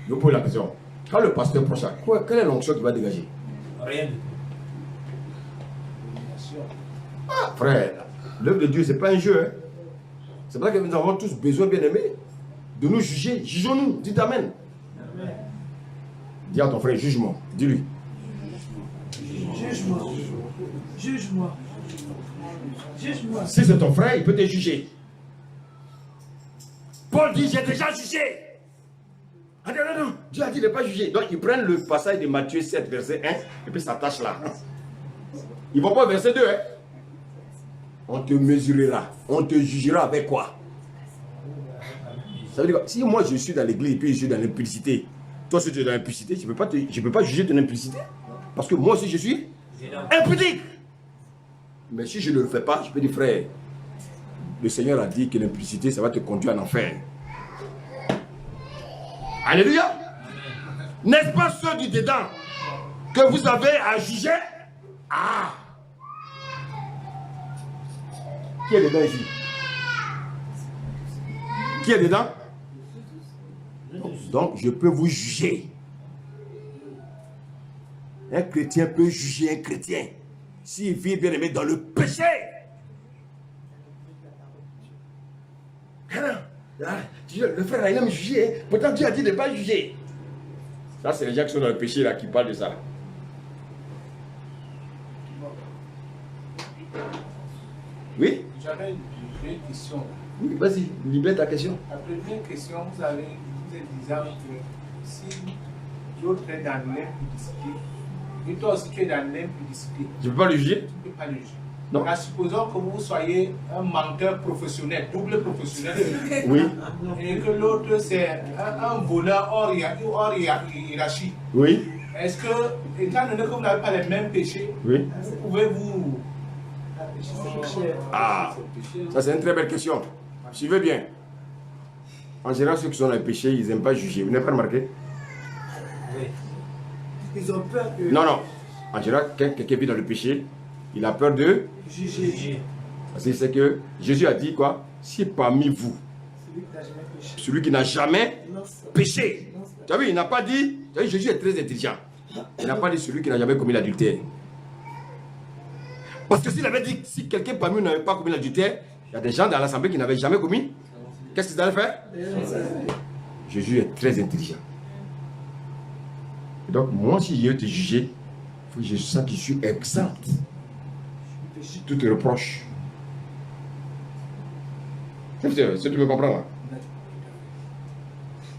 je vous pose la question. Quand le pasteur prochain, quelle est l'onction qu'il va dégager? Rien. Ah, frère, l'œuvre de Dieu, ce n'est pas un jeu. Hein. C'est pour ça que nous avons tous besoin, bien aimés, de nous juger. Jugeons-nous. Dites Amen. Amen. Dis à ton frère, juge-moi. Dis-lui. Juge-moi. Juge-moi. Juge-moi. Si c'est ton frère, il peut te juger. Paul dit, j'ai déjà jugé. Ah non, non, Dieu a dit de ne pas juger. Donc ils prennent le passage de Matthieu 7, verset 1, et puis s'attachent là. Ils ne vont pas au verset 2. Hein. On te mesurera. On te jugera avec quoi? Ça veut dire que si moi je suis dans l'église et puis je suis dans l'impudicité, toi si tu es dans l'impudicité, je ne peux pas juger ton impudicité. Parce que moi aussi je suis impudique. Mais si je ne le fais pas, je peux dire frère, le Seigneur a dit que l'impudicité, ça va te conduire en enfer. Alléluia. N'est-ce pas ceux du dedans que vous avez à juger? Ah. Qui est dedans ici? Qui est dedans? Donc, je peux vous juger. Un chrétien peut juger un chrétien s'il vit bien aimé dans le péché. Le frère, il aime juger. Pourtant, Dieu a dit de ne pas juger. Ça, c'est les gens qui sont dans le péché là qui parlent de ça. Oui? J'avais une question. Oui, vas-y, libère ta question. La première question, vous êtes disant que si l'autre est dans l'impudicité, et toi aussi tu es dans l'impudicité, Je ne peux pas le juger? tu ne peux pas le juger. Non. Alors, supposons que vous soyez un menteur professionnel, double professionnel, Oui. et que l'autre c'est un voleur hors hiérarchie. Oui. Est-ce que, étant donné que vous n'avez pas les mêmes péchés, Oui. vous pouvez vous... Ah, ça c'est une très belle question. Suivez bien. En général, ceux qui sont dans le péché, ils n'aiment pas juger. Vous n'avez pas remarqué? Ils ont peur que... Non, non. En général, quelqu'un vit dans le péché, il a peur de Juger. Parce qu'il sait que Jésus a dit quoi? Si parmi vous, celui qui n'a jamais péché. Tu as vu, il n'a pas dit... Tu as vu, Jésus est très intelligent. Il n'a pas dit celui qui n'a jamais commis l'adultère. Parce que s'il avait dit, si quelqu'un parmi nous n'avait pas commis l'adultère, il y a des gens dans l'assemblée qui n'avaient jamais commis. Qu'est-ce qu'ils allaient faire? Jésus est très intelligent. Et donc, moi, si je veux te juger, il faut que je sens que je suis exempt. Tout te reproche. Si tu me comprends là.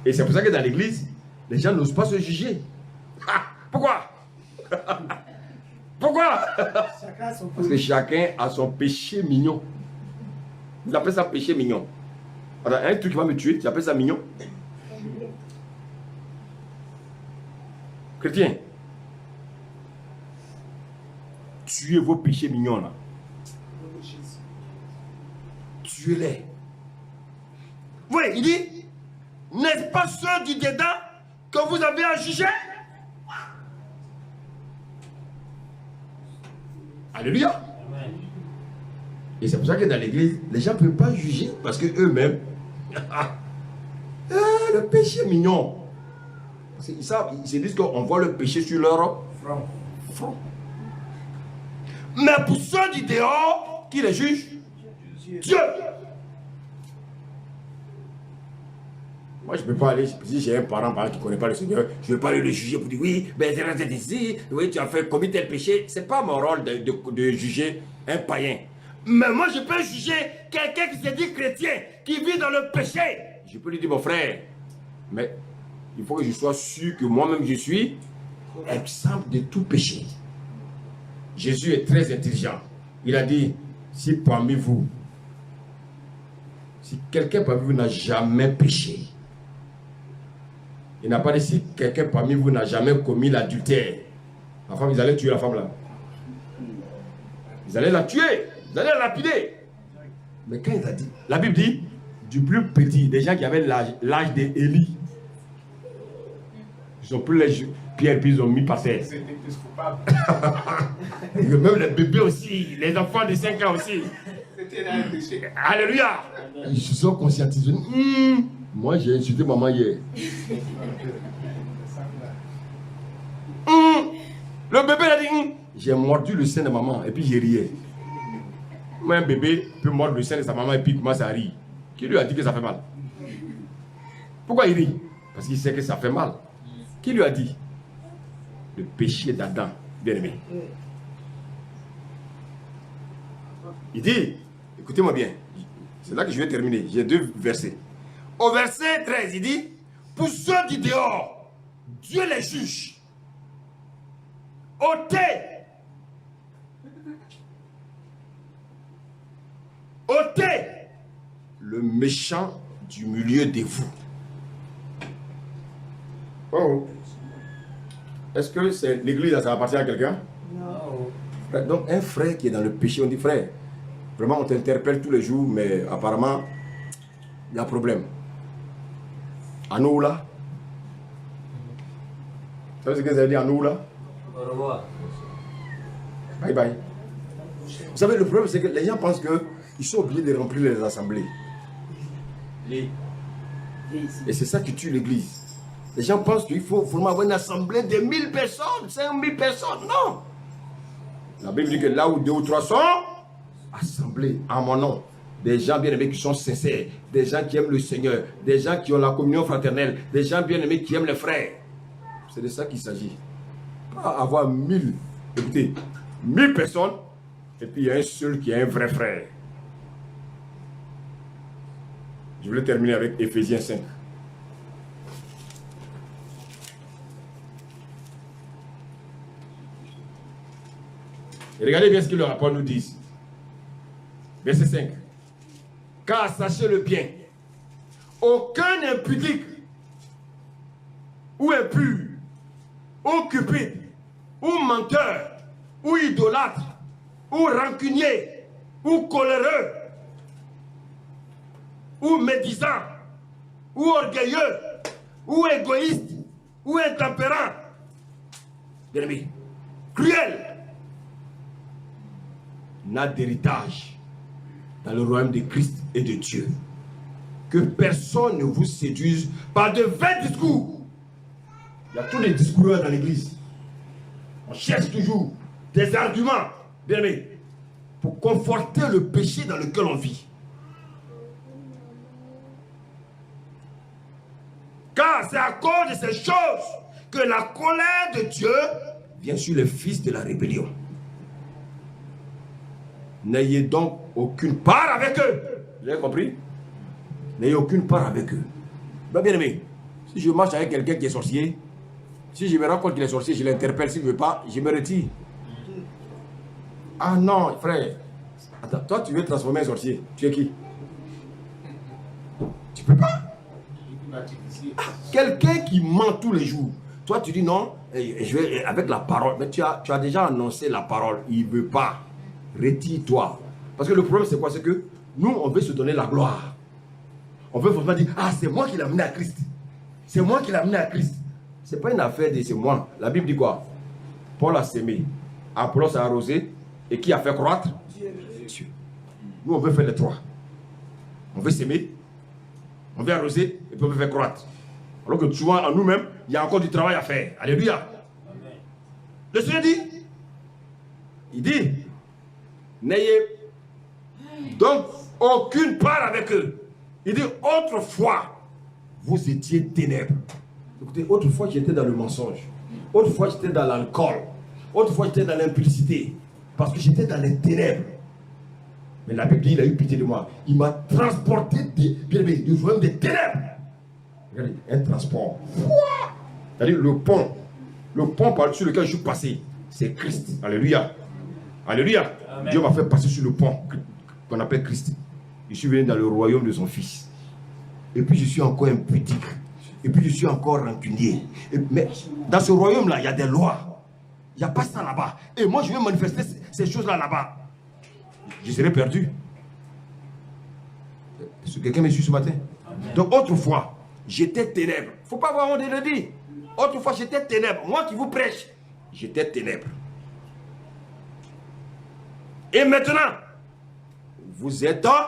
Et c'est pour ça que dans l'église, les gens n'osent pas se juger. Ah, pourquoi? Pourquoi? Parce que chacun a son péché mignon. Vous appelez ça péché mignon. Alors, un truc qui va me tuer, tu appelles ça mignon? Chrétien, tuez vos péchés mignons là. Tuez-les. Oui, il dit, n'est-ce pas ceux du dedans que vous avez à juger? Alléluia. Et c'est pour ça que dans l'église, les gens ne peuvent pas juger parce qu'eux-mêmes, le péché mignon. Parce qu'ils savent, ils se disent qu'on voit le péché sur leur front. Mais pour ceux du dehors, qui les jugent? Dieu. Moi, je ne peux pas aller, si j'ai un parent qui ne connaît pas le Seigneur, je ne vais pas aller le juger pour dire oui, ben tu restes ici, oui, tu as fait commis tel péché. Ce n'est pas mon rôle de juger un païen. Mais moi, je peux juger quelqu'un qui se dit chrétien, qui vit dans le péché. Je peux lui dire, mon frère, Mais il faut que je sois sûr que moi-même je suis exempt de tout péché. Jésus est très intelligent. Il a dit, si parmi vous, si quelqu'un parmi vous n'a jamais péché, il n'a pas dit si quelqu'un parmi vous n'a jamais commis l'adultère. La femme, ils allaient tuer la femme là. Ils allaient la tuer, ils allaient la lapider. Mais quand il a dit, la Bible dit, du plus petit, des gens qui avaient l'âge d'Élie, ils ont pris les pierres puis ils ont mis par terre. C'était plus coupable. Même les bébés aussi, les enfants de 5 ans aussi. C'était là un péché. Alléluia. Ils se sont conscientisés. Moi j'ai insulté maman hier. Le bébé a dit, j'ai mordu le sein de maman et puis j'ai rié. Moi un bébé peut mordre le sein de sa maman et puis il commence à rire. Qui lui a dit que ça fait mal? Pourquoi il rit? Parce qu'il sait que ça fait mal. Qui lui a dit? Le péché d'Adam, bien aimé. Il dit, écoutez-moi bien, c'est là que je vais terminer, j'ai 2 versets. Au verset 13, il dit, pour ceux du dehors, Dieu les juge. Ôtez le méchant du milieu de vous. Oh. Est-ce que c'est l'église, ça appartient à quelqu'un? Non. Donc un frère qui est dans le péché, on dit frère, vraiment on t'interpelle tous les jours, mais apparemment, il y a un problème. À nous là? Vous savez ce que ça veut dire à nous là? Au revoir. Bye bye. Vous savez, le problème c'est que les gens pensent qu'ils sont obligés de remplir les assemblées. Et c'est ça qui tue l'église. Les gens pensent qu'il faut vraiment avoir une assemblée de 1000 personnes, 5000 personnes. Non. La Bible dit que là où 2 ou 3 sont assemblés en mon nom, des gens bien aimés qui sont sincères, des gens qui aiment le Seigneur, des gens qui ont la communion fraternelle, des gens bien aimés qui aiment les frères. C'est de ça qu'il s'agit. Pas avoir 1000, écoutez, 1000 personnes, et puis il y a un seul qui est un vrai frère. Je voulais terminer avec Éphésiens 5. Et regardez bien ce que le rapport nous dit. Verset 5. Car sachez-le bien, aucun impudique, ou impur, ou cupide, ou menteur, ou idolâtre, ou rancunier, ou coléreux, ou médisant, ou orgueilleux, ou égoïste, ou intempérant, bien aimé, cruel, n'a d'héritage dans le royaume de Christ et de Dieu. Que personne ne vous séduise par de vains discours. Il y a tous les discours dans l'église. On cherche toujours des arguments, bien aimé, pour conforter le péché dans lequel on vit. Car c'est à cause de ces choses que la colère de Dieu vient sur les fils de la rébellion. N'ayez donc aucune part avec eux. Vous avez compris? N'ayez aucune part avec eux. Bien aimé, si je marche avec quelqu'un qui est sorcier, si je me rends compte qu'il est sorcier, je l'interpelle. S'il ne veut pas, je me retire. Ah non, frère. Attends, toi tu veux transformer un sorcier. Tu es qui? Tu peux pas. Quelqu'un qui ment tous les jours. Toi tu dis non, je vais avec la parole. Mais tu as déjà annoncé la parole. Il ne veut pas. Retire-toi. Parce que le problème c'est quoi? C'est que nous on veut se donner la gloire. On veut forcément dire, ah c'est moi qui l'ai amené à Christ. C'est moi qui l'ai amené à Christ. C'est pas une affaire de c'est moi. La Bible dit quoi? Paul a sémé, Apollos a arrosé, et qui a fait croître? Dieu. Nous on veut faire les 3. On veut s'aimer, on veut arroser, et puis on veut faire croître. Alors que souvent en nous-mêmes, il y a encore du travail à faire. Alléluia. Amen. Le Seigneur dit, il dit, n'ayez donc aucune part avec eux. Il dit, autrefois, vous étiez ténèbres. Écoutez, autrefois j'étais dans le mensonge. Autrefois j'étais dans l'alcool. Autrefois j'étais dans l'impudicité. Parce que j'étais dans les ténèbres. Mais la Bible dit, il a eu pitié de moi. Il m'a transporté du royaume des ténèbres Regardez, un transport. C'est-à-dire le pont par-dessus lequel je suis passé, c'est Christ. Alléluia. Alléluia. Amen. Dieu m'a fait passer sur le pont qu'on appelle Christ. Je suis venu dans le royaume de son Fils. Et puis je suis encore impudique. Et puis je suis encore rancunier. Mais dans ce royaume-là, il y a des lois. Il n'y a pas ça là-bas. Et moi, je vais manifester ces choses-là là-bas. Je serai perdu. Est-ce que quelqu'un me suit ce matin? Amen. Donc autrefois, j'étais ténèbres. Il ne faut pas avoir honte de le dire. Autrefois, j'étais ténèbres. Moi qui vous prêche, j'étais ténèbres. Et maintenant, vous êtes en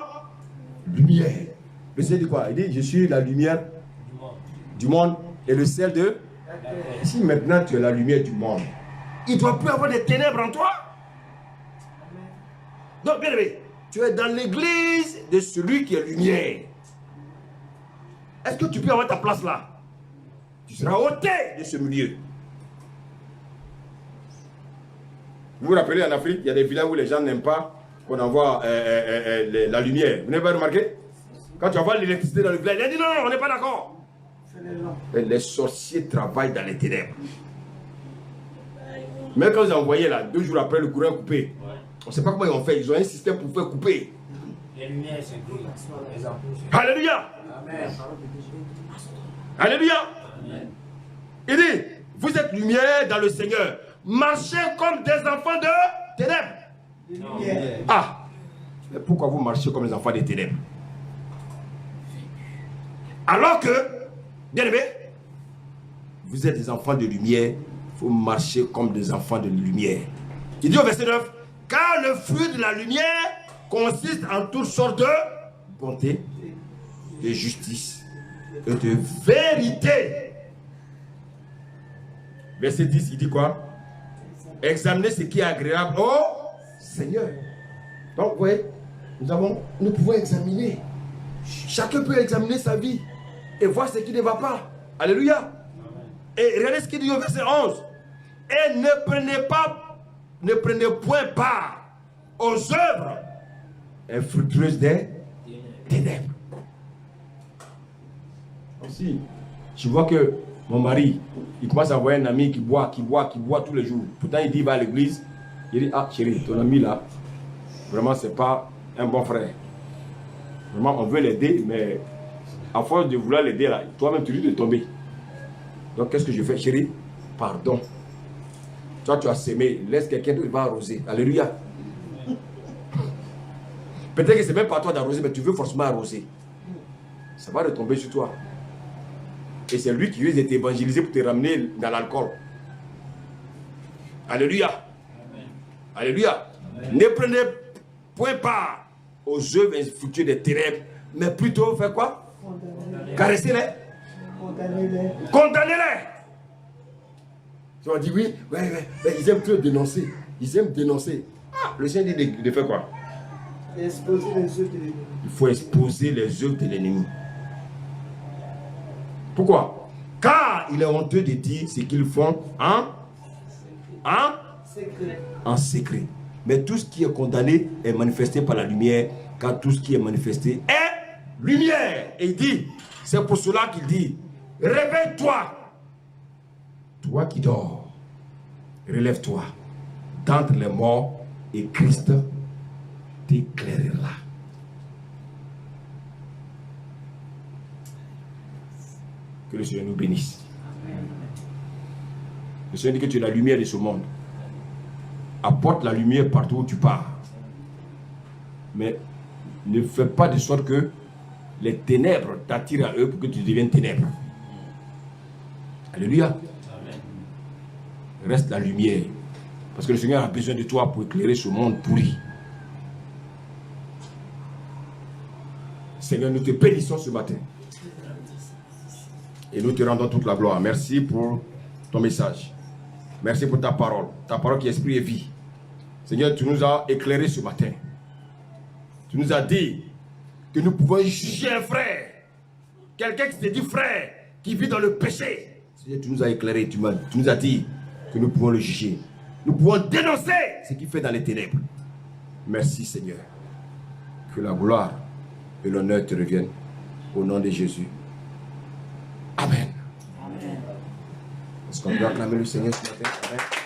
lumière. Le Seigneur dit quoi? Il dit, je suis la lumière du monde et le sel de... Si maintenant tu es la lumière du monde, il ne doit plus avoir des ténèbres en toi. Donc, bien aimé, tu es dans l'église de celui qui est lumière. Est-ce que tu peux avoir ta place là? Tu seras ôté de ce milieu. Vous vous rappelez, en Afrique, il y a des villages où les gens n'aiment pas qu'on envoie la lumière. Vous n'avez pas remarqué? Quand tu envoies l'électricité dans le village, il dit non, on n'est pas d'accord. Les sorciers travaillent dans les ténèbres. Mais quand ils envoyaient là, 2 jours après, le courant est coupé. On ne sait pas comment ils ont fait. Ils ont un système pour faire couper. Les lumières, c'est gris. Les ampoules, c'est... Alléluia. Amen. Alléluia. Amen. Il dit, vous êtes lumière dans le Seigneur. Marchez comme des enfants de ténèbres. Non. Ah, mais pourquoi vous marchez comme les enfants des ténèbres? Alors que, bien aimé, vous êtes des enfants de lumière, il faut marcher comme des enfants de lumière. Il dit au verset 9, car le fruit de la lumière consiste en toutes sortes de bonté, de justice et de vérité. Verset 10, il dit quoi? Examinez ce qui est agréable au Seigneur. Donc, vous voyez, nous pouvons examiner. Chacun peut examiner sa vie et voir ce qui ne va pas. Alléluia. Et regardez ce qu'il dit au verset 11. Et ne prenez point part aux œuvres infructueuses des ténèbres. Aussi, je vois que mon mari, il commence à avoir un ami qui boit tous les jours. Pourtant, il dit il va à l'église. Il dit, ah chérie, ton ami là, vraiment, c'est pas un bon frère. Vraiment, on veut l'aider, mais à force de vouloir l'aider là, toi-même, tu risques de tomber. Donc, qu'est-ce que je fais, chérie? Pardon. Toi, tu as sémé, laisse quelqu'un d'autre va arroser. Alléluia. Peut-être que c'est même pas toi d'arroser, mais tu veux forcément arroser. Ça va retomber sur toi. Et c'est lui qui risque de t'évangéliser pour te ramener dans l'alcool. Alléluia. Amen. Alléluia. Amen. Ne prenez point part aux œuvres infructueuses des ténèbres, mais plutôt faites quoi? Caressez-les. Condamnez-les. Condamnez-les. Tu vas dire oui, mais ils aiment trop dénoncer. Ils aiment dénoncer. Ah, le Seigneur dit de faire quoi? Exposer les œuvres de l'ennemi. Il faut exposer les œuvres de l'ennemi. Pourquoi? Car il est honteux de dire ce qu'ils font en secret. Mais tout ce qui est condamné est manifesté par la lumière, car tout ce qui est manifesté est lumière. Et il dit, c'est pour cela qu'il dit, réveille-toi, toi qui dors, relève-toi d'entre les morts et Christ t'éclairera. Que le Seigneur nous bénisse. Le Seigneur dit que tu es la lumière de ce monde. Apporte la lumière partout où tu pars. Mais ne fais pas de sorte que les ténèbres t'attirent à eux pour que tu deviennes ténèbres. Alléluia. Amen. Reste la lumière. Parce que le Seigneur a besoin de toi pour éclairer ce monde pourri. Seigneur, nous te bénissons ce matin. Et nous te rendons toute la gloire. Merci pour ton message. Merci pour ta parole qui est esprit et vie. Seigneur, tu nous as éclairé ce matin. Tu nous as dit que nous pouvons juger un frère. Quelqu'un qui se dit frère, qui vit dans le péché. Seigneur, tu nous as éclairé. Tu nous as dit que nous pouvons le juger. Nous pouvons dénoncer ce qu'il fait dans les ténèbres. Merci Seigneur. Que la gloire et l'honneur te reviennent. Au nom de Jésus. Est-ce qu'on peut acclamer le Seigneur ce matin? Amen.